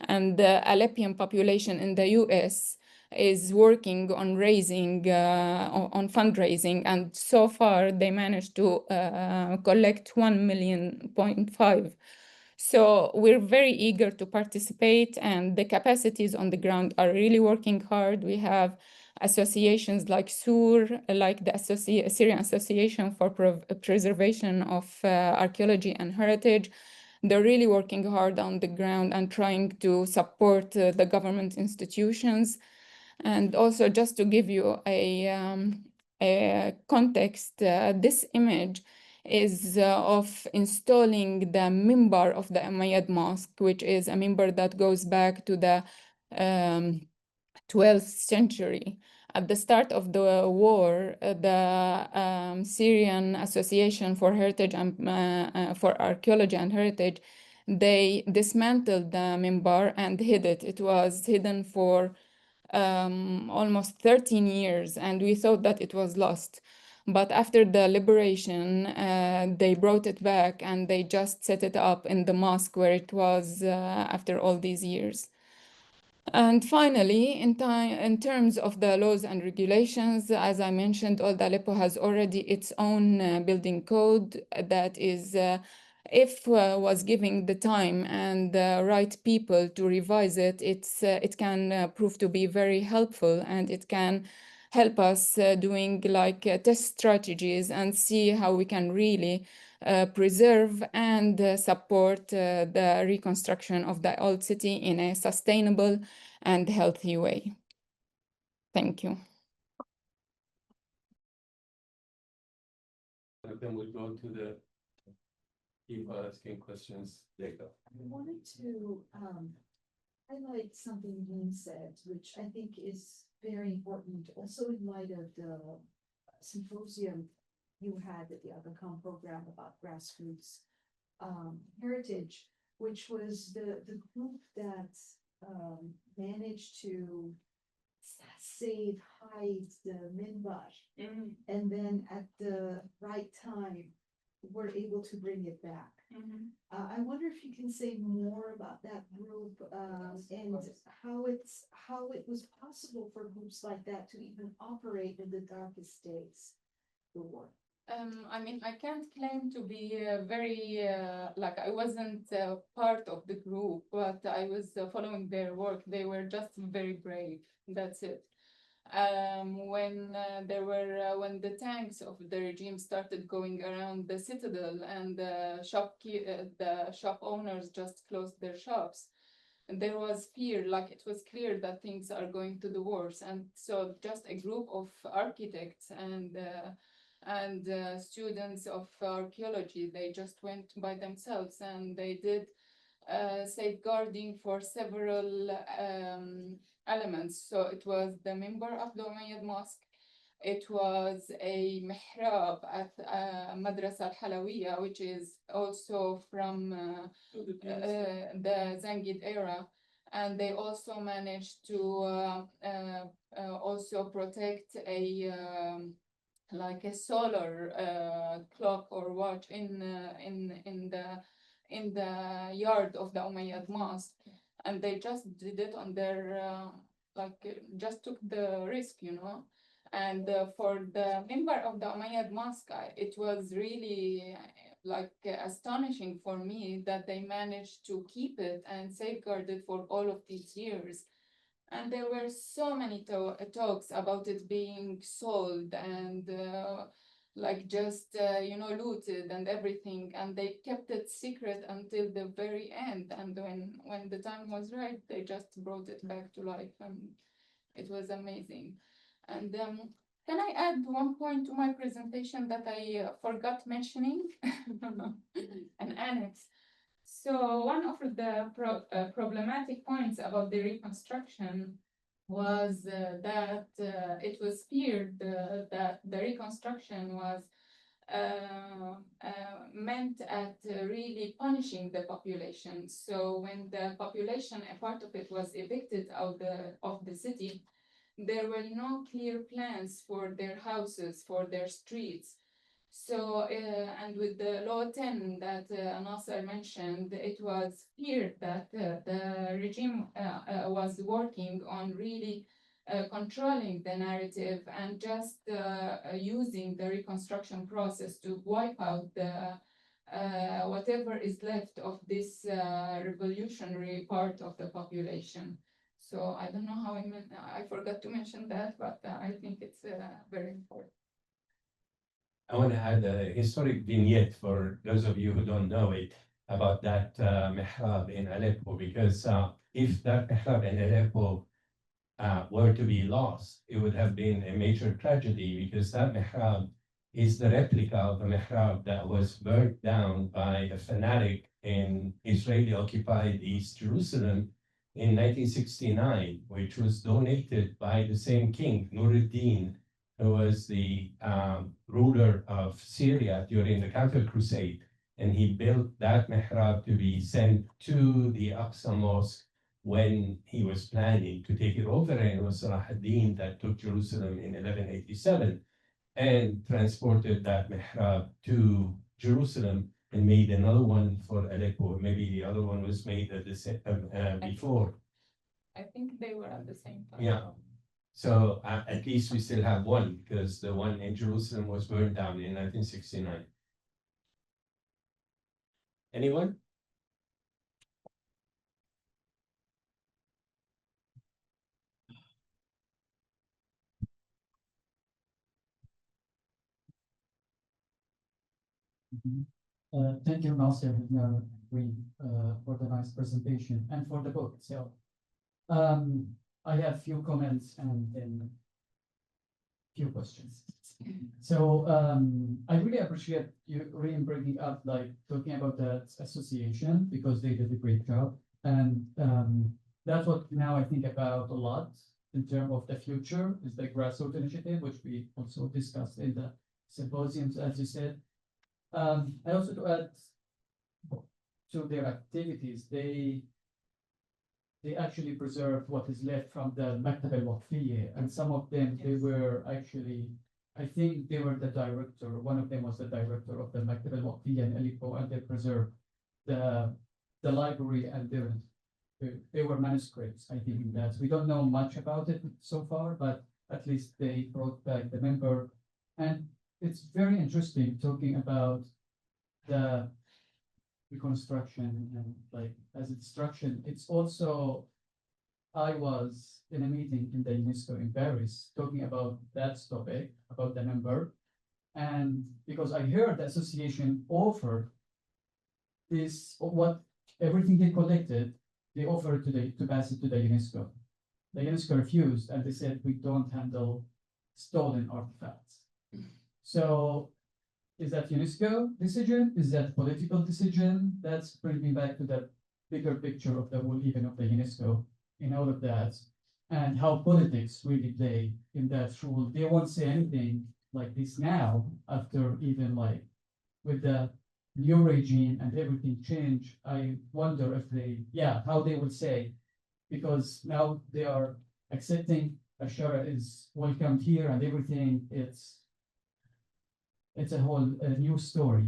And the Aleppian population in the US is working on raising, on fundraising. And so far, they managed to collect 1.5 million. So we're very eager to participate, and the capacities on the ground are really working hard. We have associations like SUR, like the Syrian Association for Preservation of Archaeology and Heritage. They're really working hard on the ground and trying to support the government institutions. And also, just to give you a context, this image is of installing the mimbar of the Umayyad Mosque, which is a mimbar that goes back to the 12th century. At the start of the war, the Syrian Association for Heritage and for Archaeology and Heritage, they dismantled the mimbar and hid it. It was hidden for almost 13 years, and we thought that it was lost. But after the liberation, they brought it back and they just set it up in the mosque where it was after all these years. And finally, in terms of the laws and regulations, as I mentioned, Old Aleppo has already its own building code that is, if was giving the time and the right people to revise it, it can prove to be very helpful, and it can help us doing like test strategies and see how we can really preserve and support the reconstruction of the old city in a sustainable and healthy way. Thank you. Then we'll go to the people asking questions later. I wanted to highlight something Deen said, which I think is very important, also in light of the symposium you had at the ARCCROM program about grassroots heritage, which was the group that managed to hide the minbar, and then at the right time were able to bring it back. I wonder if you can say more about that group and how it was possible for groups like that to even operate in the darkest days of the war. I mean, I can't claim to be very, like I wasn't part of the group, but I was following their work. They were just very brave. That's it. When when the tanks of the regime started going around the citadel and the shop owners just closed their shops, there was fear, like it was clear that things are going to the worse. And so just a group of architects and students of archaeology, they just went by themselves, and they did safeguarding for several elements. So it was the member of the Umayyad Mosque, it was a mihrab at Madrasa al-Halawiya, which is also from the Zangid era. And they also managed to also protect a like a solar clock or watch in the yard of the Umayyad Mosque, and they just did it on their just took the risk, you know. And for the member of the Umayyad Mosque, it was really astonishing for me that they managed to keep it and safeguard it for all of these years. And there were so many talks about it being sold, and like just looted and everything, and they kept it secret until the very end. And when the time was right, they just brought it back to life, and it was amazing. And can I add one point to my presentation that I forgot mentioning? An annex. So one of the problematic points about the reconstruction was that it was feared that the reconstruction was meant at really punishing the population. So when the population, a part of it, was evicted out of the city, there were no clear plans for their houses, for their streets. So, and with the Law 10 that Nasser mentioned, it was feared that the regime was working on really controlling the narrative and just using the reconstruction process to wipe out the whatever is left of this revolutionary part of the population. So I don't know how I forgot to mention that, but I think it's very important. I want to add a historic vignette for those of you who don't know it about that mihrab in Aleppo, because if that mihrab in Aleppo were to be lost, it would have been a major tragedy, because that mihrab is the replica of a mihrab that was burnt down by a fanatic in Israeli-occupied East Jerusalem in 1969, which was donated by the same king, Nuruddin, who was the ruler of Syria during the Counter Crusade. And he built that mihrab to be sent to the Aqsa Mosque when he was planning to take it over. And it was Salah ad-Din that took Jerusalem in 1187 and transported that mihrab to Jerusalem and made another one for Aleppo. Maybe the other one was made at the same before. I think they were at the same time. Yeah. So at least we still have one, because the one in Jerusalem was burned down in 1969. Anyone? Thank you, Nasser, Heghnar, for the nice presentation and for the book itself. I have few comments and then few questions. So I really appreciate you really bringing up, like, talking about the association, because they did a great job. And that's what now I think about a lot in terms of the future, is the grassroots initiative, which we also discussed in the symposiums, as you said. I also to add to their activities, they actually preserved what is left from the Maktab al-Waqfiyya, and some of them, they were actually, I think they were the director, one of them was the director of the Maktab al-Waqfiyya in Aleppo, and they preserved the library, and they were manuscripts, I think, in that. We don't know much about it so far, but at least they brought back the member. And it's very interesting talking about the reconstruction and, like, as a destruction. It's also, I was in a meeting in the UNESCO in Paris talking about that topic, about the member. And because I heard the association offered this, what everything they collected, they offered to pass it to the UNESCO. The UNESCO refused, and they said, we don't handle stolen artifacts. So is that UNESCO decision? Is that political decision? That's bringing me back to the bigger picture of the whole event of the UNESCO in all of that, and how politics really play in that role. They won't say anything like this now, after even, like, with the new regime and everything change. I wonder if how they would say, because now they are accepting Bashar is welcomed here and everything. It's a whole new story,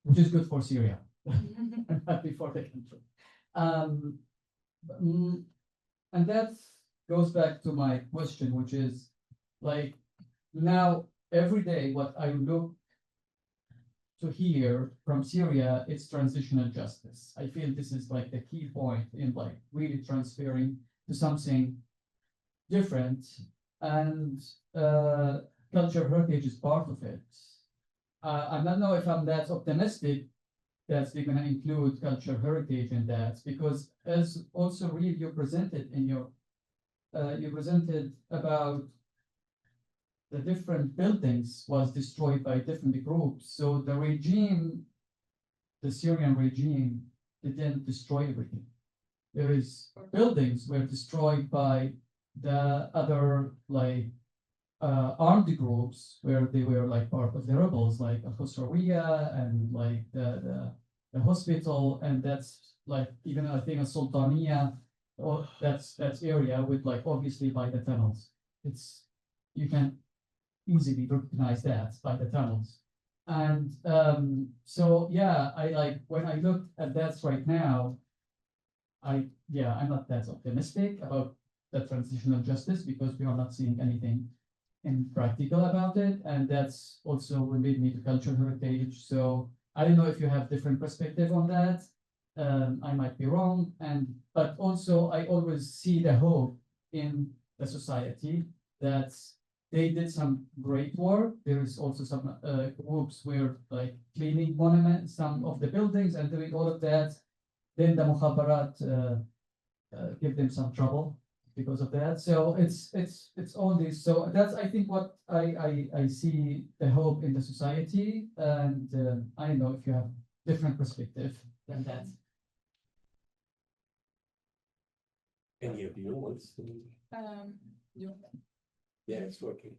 which is good for Syria. I'm happy for the country. And that goes back to my question, which is, like, now every day what I look to hear from Syria, it's transitional justice. I feel this is, like, the key point in, like, really transferring to something different. And cultural heritage is part of it. I don't know if I'm that optimistic that we're going to include cultural heritage in that, because as also really you presented in your, you presented about the different buildings was destroyed by different groups. So the regime, the Syrian regime, didn't destroy everything. There is buildings were destroyed by the other like armed groups where they were like part of the rebels, like Antique Syria and like the hospital, and that's like even I think a Sultania, or that's area with like obviously by the tunnels. It's you can easily recognize that by the tunnels. And so yeah, I like when I look at that right now, I'm not that optimistic about the transitional justice because we are not seeing anything in practical about it, and that's also will lead me to cultural heritage. So I don't know if you have different perspective on that. I might be wrong, but also I always see the hope in the society that they did some great work. There is also some groups where like cleaning monuments, some of the buildings and doing all of that. Then the mukhabarat give them some trouble because of that. So it's all this. So that's I think what I see the hope in the society, and I don't know if you have different perspective than that. Any of you wants to? Yeah, it's working.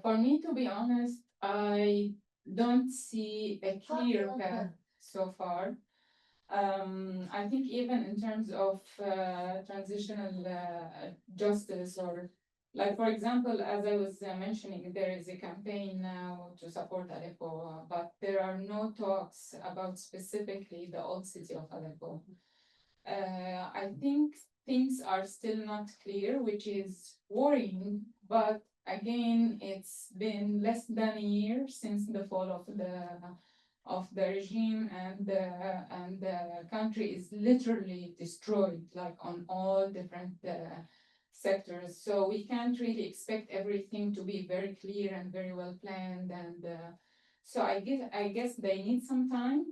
For me, to be honest, I don't see a clear path so far. I think even in terms of transitional justice, or like, for example, as I was mentioning, there is a campaign now to support Aleppo, but there are no talks about specifically the old city of Aleppo. I think things are still not clear, which is worrying, but again, it's been less than a year since the fall of the regime, and the country is literally destroyed, like on all different sectors. So we can't really expect everything to be very clear and very well planned, and so I guess they need some time.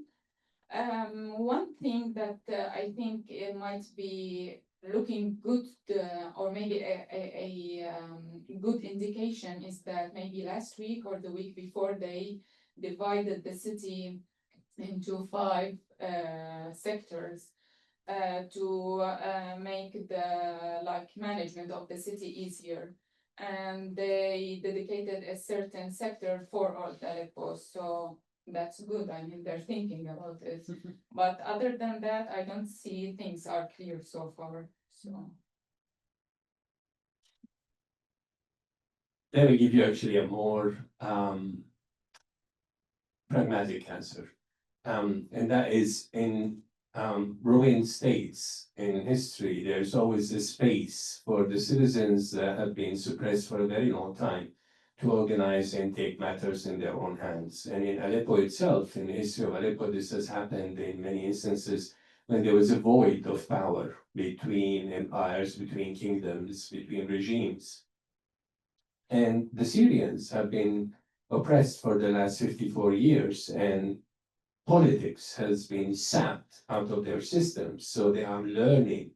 One thing that I think it might be looking good, or maybe a good indication, is that maybe last week or the week before they divided the city into 5 sectors to make the management of the city easier, and they dedicated a certain sector for Old Aleppo. So that's good. I mean, they're thinking about it. But other than that, I don't see things are clear so far. So Let me give you actually a more pragmatic answer. And that is in ruined states in history, there's always a space for the citizens that have been suppressed for a very long time to organize and take matters in their own hands. And in Aleppo itself, in the history of Aleppo, this has happened in many instances when there was a void of power between empires, between kingdoms, between regimes. And the Syrians have been oppressed for the last 54 years, and politics has been sapped out of their systems. So they are learning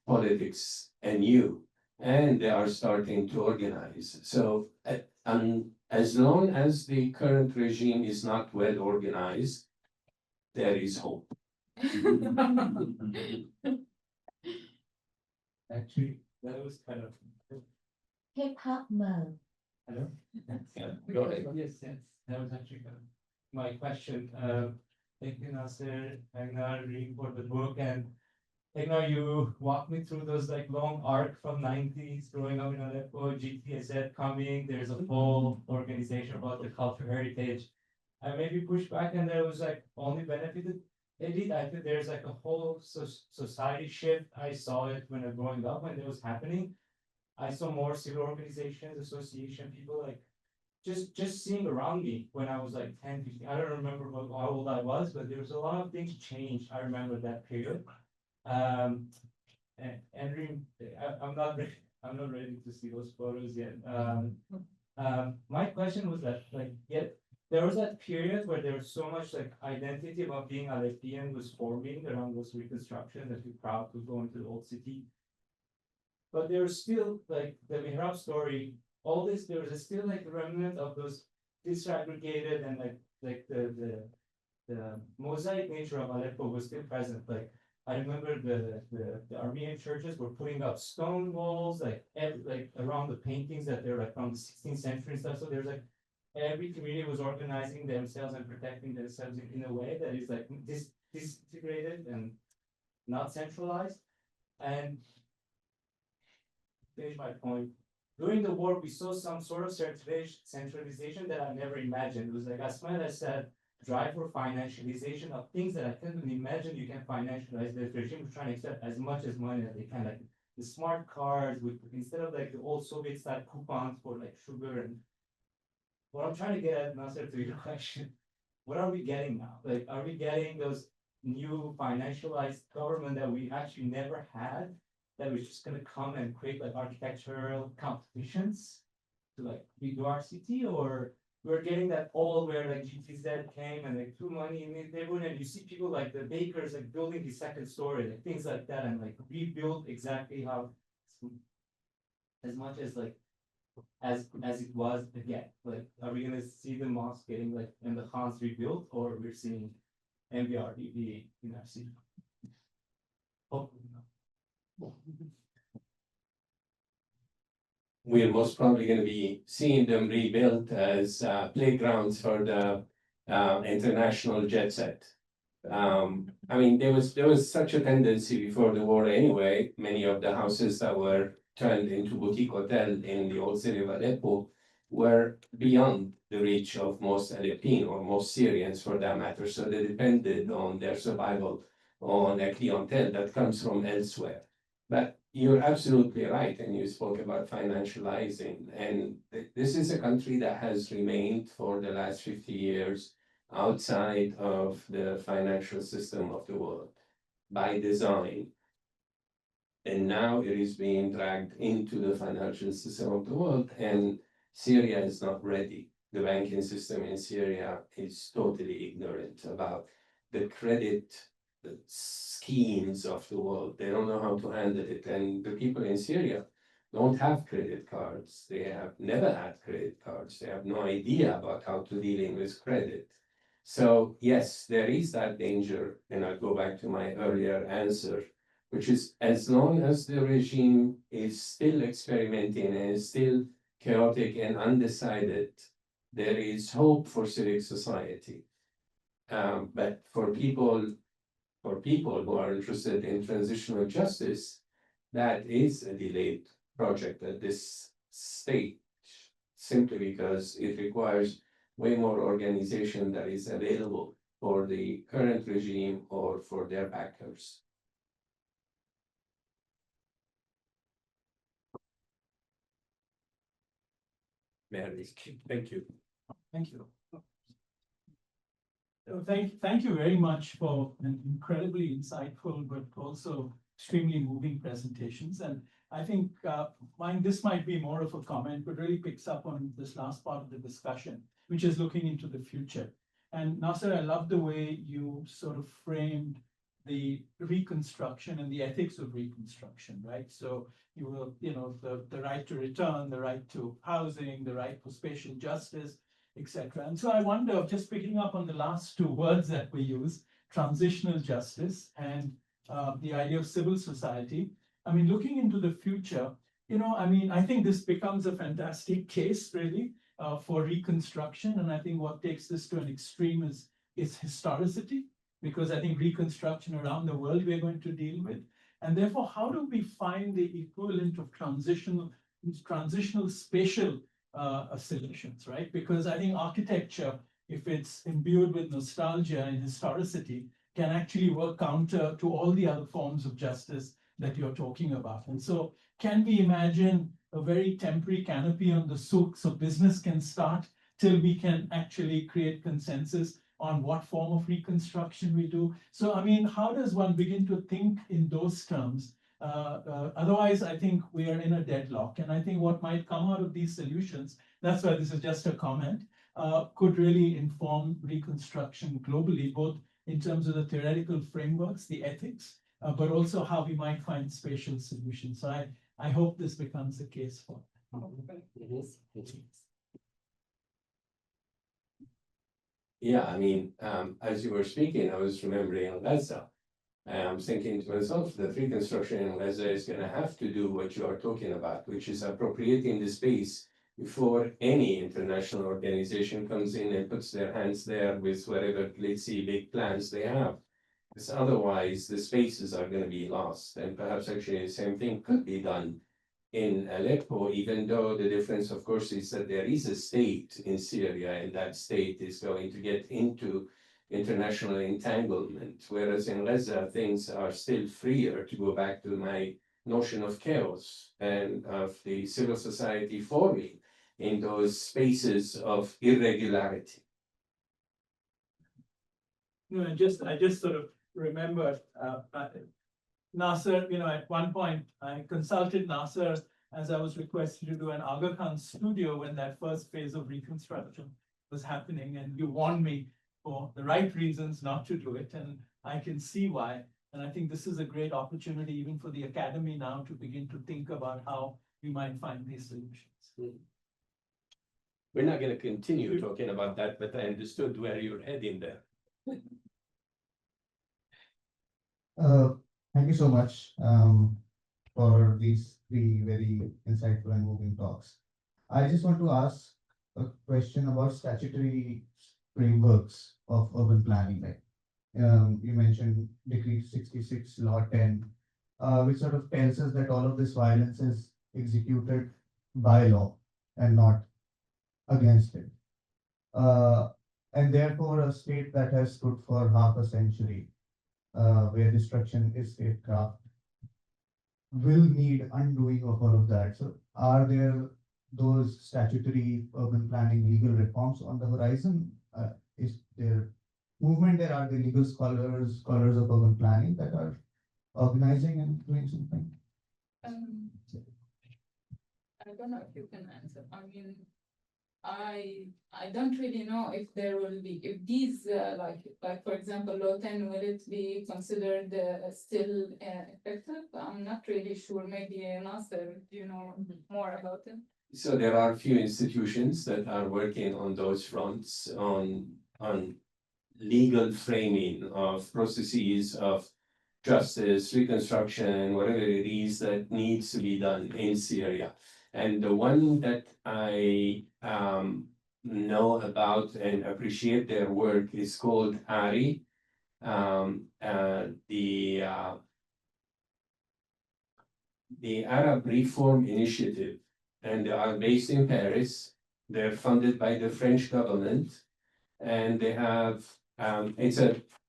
politics anew, and they are starting to organize. So as long as the current regime is not well organized, there is hope. Actually, that was kind of hip hop mode. hello. Yeah, go ahead. Yes, that was actually kind of my question. Thank you, Nasser, Heghnar, reading for the book, and Heghnar, you walked me through those like long arc from 90s, growing up in Aleppo, GTSZ coming. There's a full organization about the cultural heritage. I maybe pushed back, and there was like only benefited elite. I think there's like a whole society shift. I saw it when I was growing up, when it was happening. I saw more civil organizations, association, people like just seeing around me when I was like 10, 15. I don't remember how old I was, but there was a lot of things changed. I remember that period. I'm not I'm not ready to see those photos yet. My question was that, like, there was that period where there was so much like identity about being Aleppian was forming around those reconstruction that you're proud to go into the old city. But there was still like the Mihrab story, all this, there was still like a remnant of those disaggregated and like the mosaic nature of Aleppo was still present. Like I remember the Armenian churches were putting up stone walls, like around the paintings that they're like from the 16th century and stuff. So there's like every community was organizing themselves and protecting themselves in a way that is like disintegrated and not centralized. And finish my point. During the war, we saw some sort of centralization that I never imagined. It was like Asma said, drive for financialization of things that I couldn't imagine you can financialize. The regime was trying to accept as much as money as they can, like the smart cards with instead of like the old Soviet style coupons for like sugar. And what I'm trying to get at, Nasser, to your question, what are we getting now? Like, are we getting those new financialized government that we actually never had, that was just going to come and create like architectural competitions to like redo our city? Or we're getting that all where like GTZ came and like threw money in the neighborhood, and you see people like the bakers like building the second story, like things like that, and like rebuild exactly how as much as like as it was again. Like, are we gonna see the mosque getting like and the khans rebuilt, or we're seeing MBRDB in our city? Hopefully not. We're most probably going to be seeing them rebuilt as playgrounds for the international jet set. I mean, there was such a tendency before the war anyway. Many of the houses that were turned into boutique hotel in the old city of Aleppo were beyond the reach of most Aleppine or most Syrians for that matter. So they depended on their survival on a clientele that comes from elsewhere. But you're absolutely right, and you spoke about financializing. And this is a country that has remained for the last 50 years outside of the financial system of the world by design. And now it is being dragged into the financial system of the world, and Syria is not ready. The banking system in Syria is totally ignorant about the credit schemes of the world. They don't know how to handle it. And the people in Syria don't have credit cards. They have never had credit cards. They have no idea about how to dealing with credit. So yes, there is that danger. And I'll go back to my earlier answer, which is as long as the regime is still experimenting and is still chaotic and undecided, there is hope for civic society. But for people who are interested in transitional justice, that is a delayed project at this stage, simply because it requires way more organization that is available for the current regime or for their backers. Mary, thank you. Thank you. Thank you very much for an incredibly insightful, but also extremely moving presentations. And I think this might be more of a comment, but really picks up on this last part of the discussion, which is looking into the future. And Nasser, I love the way you sort of framed the reconstruction and the ethics of reconstruction, right? So you were, the right to return, the right to housing, the right for spatial justice, etc. And so I wonder, just picking up on the last two words that we use, transitional justice and the idea of civil society. I mean, looking into the future, I think this becomes a fantastic case really for reconstruction. And I think what takes this to an extreme is historicity, because I think reconstruction around the world we're going to deal with. And therefore, how do we find the equivalent of transitional spatial solutions, right? Because I think architecture, if it's imbued with nostalgia and historicity, can actually work counter to all the other forms of justice that you're talking about. And so can we imagine a very temporary canopy on the souk so business can start till we can actually create consensus on what form of reconstruction we do? So, I mean, how does one begin to think in those terms Otherwise, I think we are in a deadlock. And I think what might come out of these solutions, that's why this is just a comment, could really inform reconstruction globally, both in terms of the theoretical frameworks, the ethics, but also how we might find spatial solutions. So I hope this becomes the case for. Yeah, I mean, as you were speaking, I was remembering Gaza. I'm thinking to myself that reconstruction in Gaza is going to have to do what you are talking about, which is appropriating the space before any international organization comes in and puts their hands there with whatever, let's see, big plans they have. Because otherwise, the spaces are going to be lost. And perhaps actually the same thing could be done in Aleppo, even though the difference, of course, is that there is a state in Syria, and that state is going to get into international entanglement, whereas in Gaza, things are still freer, to go back to my notion of chaos and of the civil society forming in those spaces of irregularity. No, I just sort of remembered Nasser, at one point I consulted Nasser as I was requested to do an Aga Khan studio when that first phase of reconstruction was happening, and you warned me for the right reasons not to do it, and I can see why. And I think this is a great opportunity even for the academy now to begin to think about how we might find these solutions. We're not going to continue talking about that, but I understood where you're heading there. Thank you so much for these three very insightful and moving talks. I just want to ask a question about statutory frameworks of urban planning. Like you mentioned Decree 66, Law 10, which sort of tells us that all of this violence is executed by law and not against it. And therefore, a state that has stood for half a century, where destruction is statecraft, will need undoing of all of that. So are there those statutory urban planning legal reforms on the horizon? Is there movement there? Are there legal scholars of urban planning that are organizing and doing something? I don't know if you can answer. I mean, I don't really know if there will be, if these like for example Law 10, will it be considered still effective? I'm not really sure. Maybe Nasser, do you know more about it? So there are a few institutions that are working on those fronts, on legal framing of processes of justice, reconstruction, whatever it is that needs to be done in Syria. And the one that I know about and appreciate their work is called ARI, the Arab Reform Initiative, and they are based in Paris. They're funded by the French government, and they have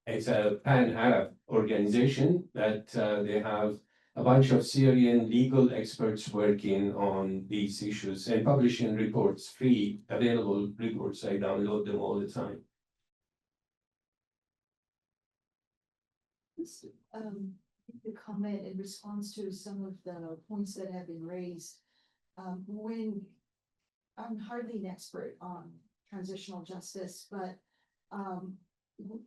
it's a pan-Arab organization that they have a bunch of Syrian legal experts working on these issues and publishing reports, free available reports. I download them all the time. The comment in response to some of the points that have been raised. When I'm hardly an expert on transitional justice, but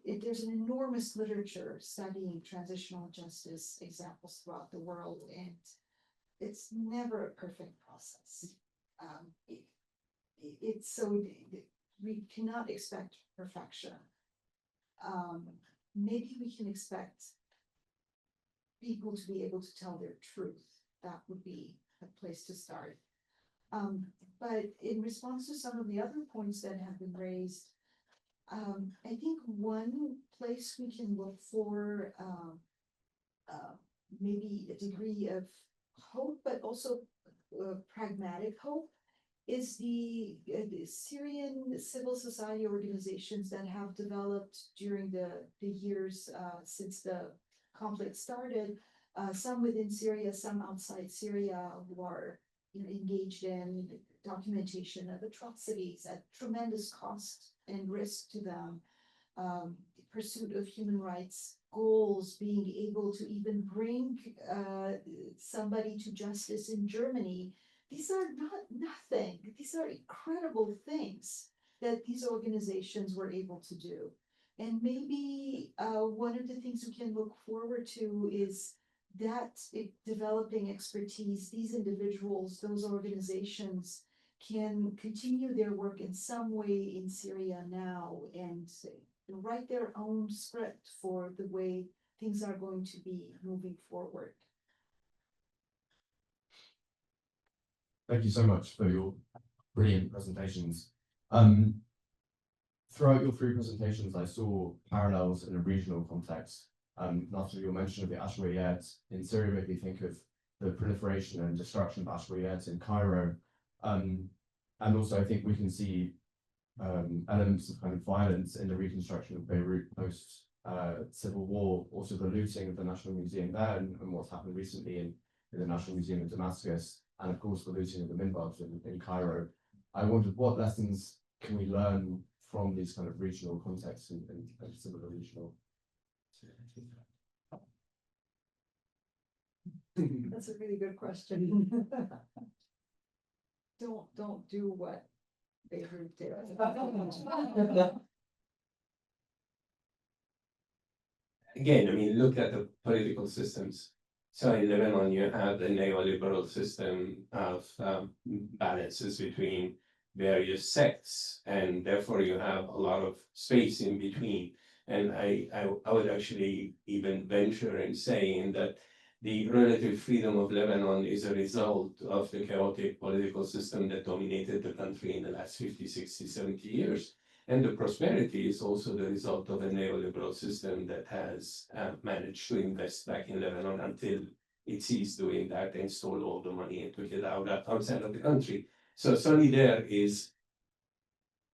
there's an enormous literature studying transitional justice examples throughout the world, and it's never a perfect process. It's so we cannot expect perfection. Maybe we can expect people to be able to tell their truth. That would be a place to start. But in response to some of the other points that have been raised, I think one place we can look for maybe a degree of hope, but also pragmatic hope, is the Syrian civil society organizations that have developed during the years since the conflict started, some within Syria, some outside Syria, who are engaged in documentation of atrocities at tremendous cost and risk to them, pursuit of human rights goals, being able to even bring somebody to justice in Germany. These are not nothing. These are incredible things that these organizations were able to do. And maybe one of the things we can look forward to is that developing expertise, these individuals, those organizations can continue their work in some way in Syria now and write their own script for the way things are going to be moving forward. Thank you so much for your brilliant presentations. Throughout your three presentations, I saw parallels in a regional context. After your mention of the Ashwayet in Syria made me think of the proliferation and destruction of Ashwayet in Cairo. And also I think we can see elements of kind of violence in the reconstruction of Beirut post civil war, also the looting of the National Museum there and what's happened recently in the National Museum of Damascus, and of course the looting of the minbars in Cairo. I wondered what lessons can we learn from these kind of regional contexts and similar regional. That's a really good question. Don't do what Beirut did. Again, I mean, look at the political systems. So in Lebanon, you have the neoliberal system of balances between various sects, and therefore you have a lot of space in between. And I would actually even venture in saying that the relative freedom of Lebanon is a result of the chaotic political system that dominated the country in the last 50, 60, 70 years. And the prosperity is also the result of a neoliberal system that has managed to invest back in Lebanon until it ceased doing that and stole all the money and took it outside of the country. So Solidaire is,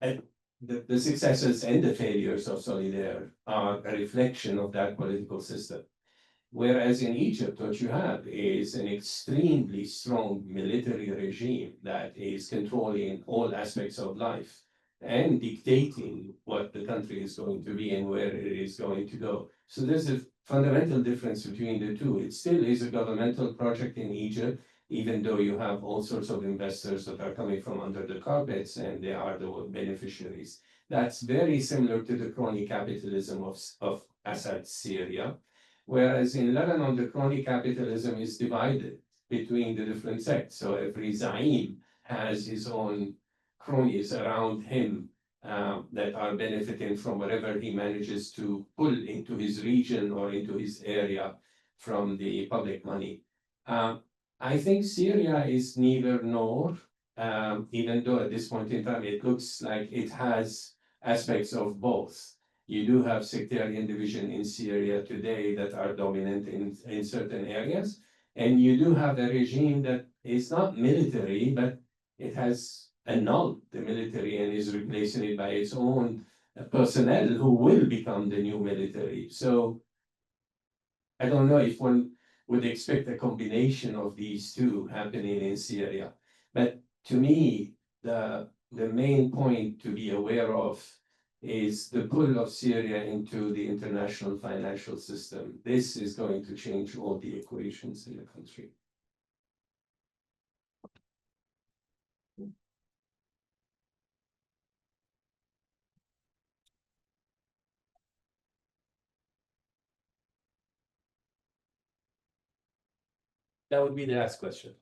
the successes and the failures of Solidaire are a reflection of that political system. Whereas in Egypt, what you have is an extremely strong military regime that is controlling all aspects of life and dictating what the country is going to be and where it is going to go. So there's a fundamental difference between the two. It still is a governmental project in Egypt, even though you have all sorts of investors that are coming from under the carpets and they are the beneficiaries. That's very similar to the crony capitalism of Assad Syria. Whereas in Lebanon, the crony capitalism is divided between the different sects. So every Zaim has his own cronies around him that are benefiting from whatever he manages to pull into his region or into his area from the public money. I think Syria is neither nor, even though at this point in time it looks like it has aspects of both. You do have sectarian division in Syria today that are dominant in certain areas. And you do have a regime that is not military, but it has annulled the military and is replacing it by its own personnel who will become the new military. So I don't know if one would expect a combination of these two happening in Syria. But to me, the main point to be aware of is the pull of Syria into the international financial system. This is going to change all the equations in the country. That would be the last question.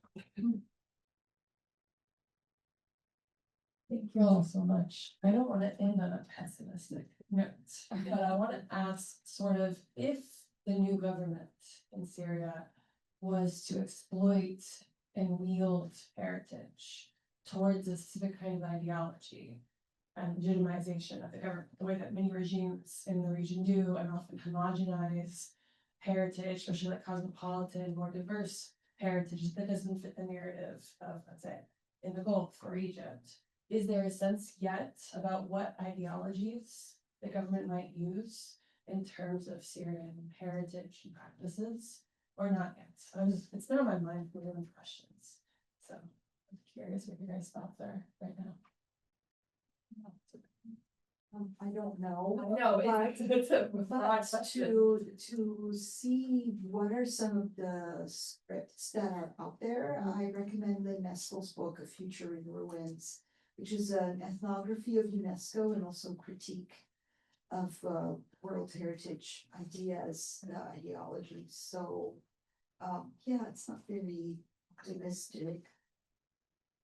Thank you all so much. I don't want to end on a pessimistic note, but I want to ask sort of if the new government in Syria was to exploit and wield heritage towards a specific kind of ideology and legitimization of the government, the way that many regimes in the region do, and often homogenize heritage, especially like cosmopolitan, more diverse heritage that doesn't fit the narrative of, let's say, in the Gulf or Egypt. Is there a sense yet about what ideologies the government might use in terms of Syrian heritage and practices, or not yet? It's been on my mind for different questions. So I'm curious what your guys' thoughts are right now. I don't know. No, but- it's a broad But question. to see what are some of the scripts that are out there, I recommend UNESCO's book, A Future in Ruins, which is an ethnography of UNESCO and also critique of World Heritage ideas, ideologies. So, yeah, it's not very optimistic.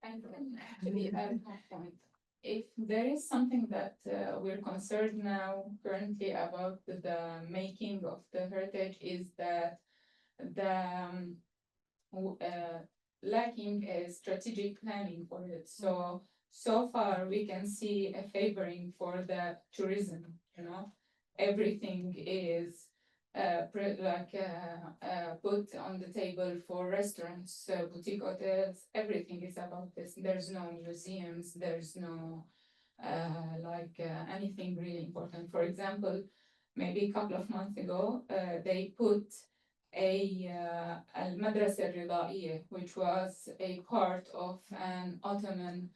And actually, I have a point. If there is something that we're concerned now currently about the making of the heritage is that the lacking a strategic planning for it. So far we can see a favoring for the tourism, you know, everything is put on the table for restaurants, boutique hotels, everything is about this. There's no museums, there's no anything really important. For example, maybe a couple of months ago, they put المدرسة الرضائية, which was a part of an Ottoman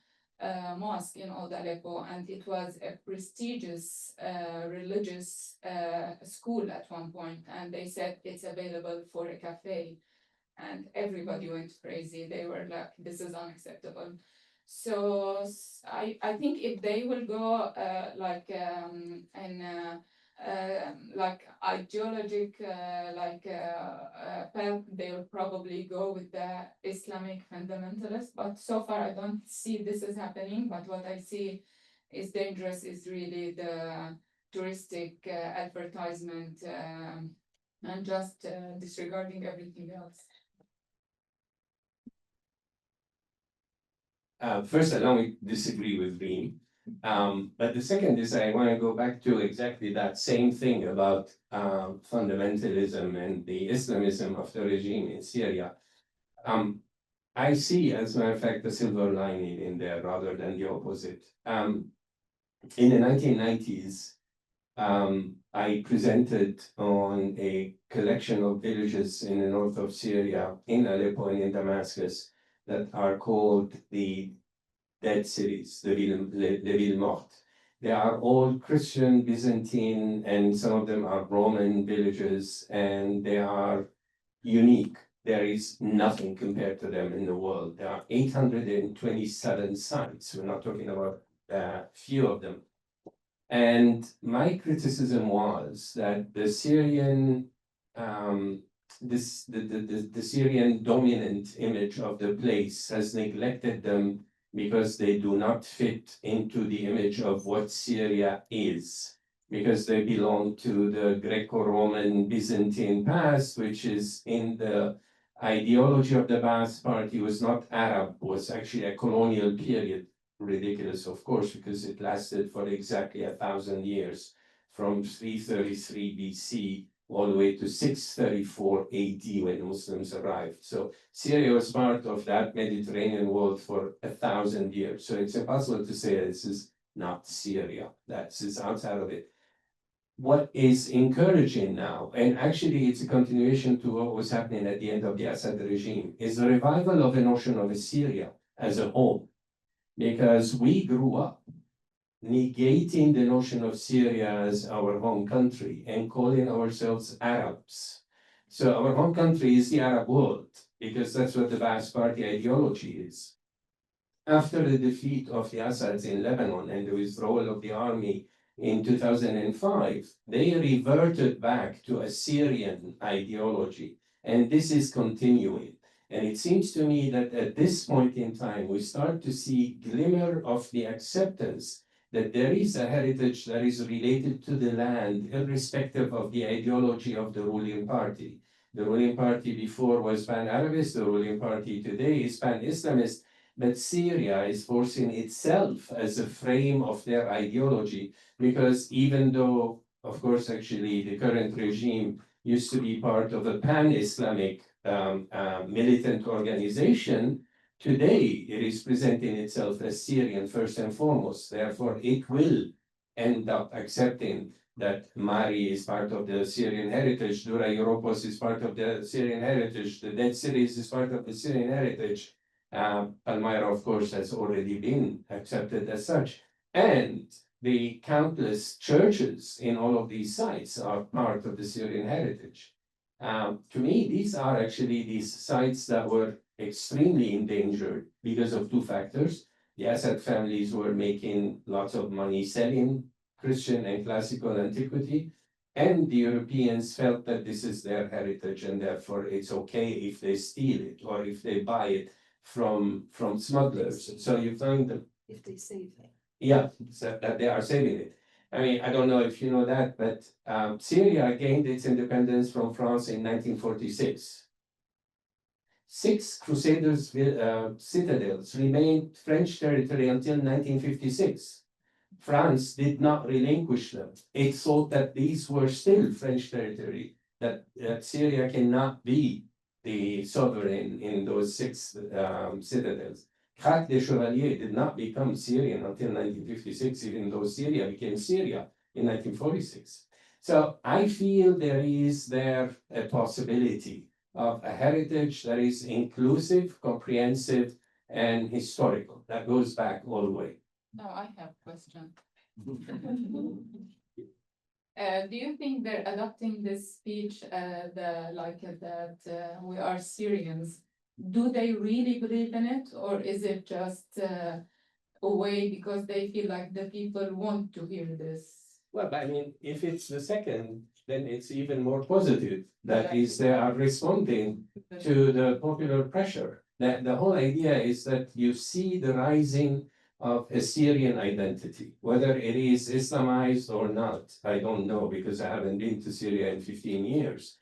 mosque in Old Aleppo, and it was a prestigious religious school at one point, and they said it's available for a cafe, and everybody went crazy. They were like, this is unacceptable. So I think if they will go like ideologic path, they will probably go with the Islamic fundamentalists. But so far, I don't see this is happening. But what I see is dangerous is really the touristic advertisement and just disregarding everything else. First, allow me to disagree with Reem. But the second is I want to go back to exactly that same thing about fundamentalism and the Islamism of the regime in Syria. I see, as a matter of fact, the silver lining in there rather than the opposite. In the 1990s, I presented on a collection of villages in the north of Syria, in Aleppo and in Damascus, that are called the dead cities, the villes mortes. They are all Christian, Byzantine, and some of them are Roman villages, and they are unique. There is nothing compared to them in the world. There are 827 sites. We're not talking about a few of them. And my criticism was that the Syrian the Syrian dominant image of the place has neglected them because they do not fit into the image of what Syria is, because they belong to the Greco-Roman Byzantine past, which is in the ideology of the Ba'ath Party was not Arab, was actually a colonial period. Ridiculous, of course, because it lasted for exactly 1,000 years, from 333 BC all the way to 634 AD when Muslims arrived. So Syria was part of that Mediterranean world for 1,000 years. So it's impossible to say this is not Syria. That is outside of it. What is encouraging now, and actually it's a continuation to what was happening at the end of the Assad regime, is the revival of the notion of Syria as a whole. Because we grew up negating the notion of Syria as our home country and calling ourselves Arabs. So our home country is the Arab world, because that's what the Ba'ath Party ideology is. After the defeat of the Assads in Lebanon and the withdrawal of the army in 2005, they reverted back to a Syrian ideology, and this is continuing. And it seems to me that at this point in time, we start to see glimmer of the acceptance that there is a heritage that is related to the land, irrespective of the ideology of the ruling party. The ruling party before was pan-Arabist, the ruling party today is pan-Islamist, but Syria is forcing itself as a frame of their ideology, because even though, of course, actually the current regime used to be part of a pan-Islamic militant organization, today it is presenting itself as Syrian first and foremost. Therefore, it will end up accepting that Mari is part of the Syrian heritage, Dura Europos is part of the Syrian heritage, the Dead Cities is part of the Syrian heritage. Palmyra, of course, has already been accepted as such. And the countless churches in all of these sites are part of the Syrian heritage. To me, these are actually these sites that were extremely endangered because of two factors. The Assad families were making lots of money selling Christian and classical antiquity, and the Europeans felt that this is their heritage and therefore it's okay if they steal it or if they buy it from smugglers. So you find them. If they save it. Yeah, so that they are saving it. I mean, I don't know if you know that, but Syria gained its independence from France in 1946. 6 Crusaders' citadels remained French territory until 1956. France did not relinquish them. It thought that these were still French territory, that Syria cannot be the sovereign in those 6 citadels. Crac des Chevaliers did not become Syrian until 1956, even though Syria became Syria in 1946. So I feel there is there a possibility of a heritage that is inclusive, comprehensive, and historical. That goes back all the way. Now I have a question. Do you think they're adopting this speech, we are Syrians? Do they really believe in it, or is it just a way because they feel like the people want to hear this? Well, I mean, if it's the second, then it's even more positive. That is, they are responding to the popular pressure. The whole idea is that you see the rising of a Syrian identity, whether it is Islamized or not. I don't know because I haven't been to Syria in 15 years.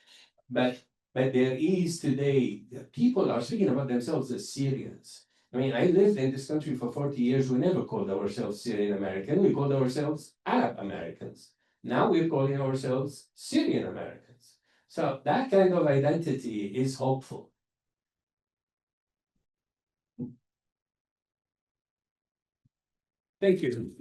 But there is today, people are speaking about themselves as Syrians. I mean, I lived in this country for 40 years. We never called ourselves Syrian American. We called ourselves Arab Americans. Now we're calling ourselves Syrian Americans. So that kind of identity is hopeful. Thank you.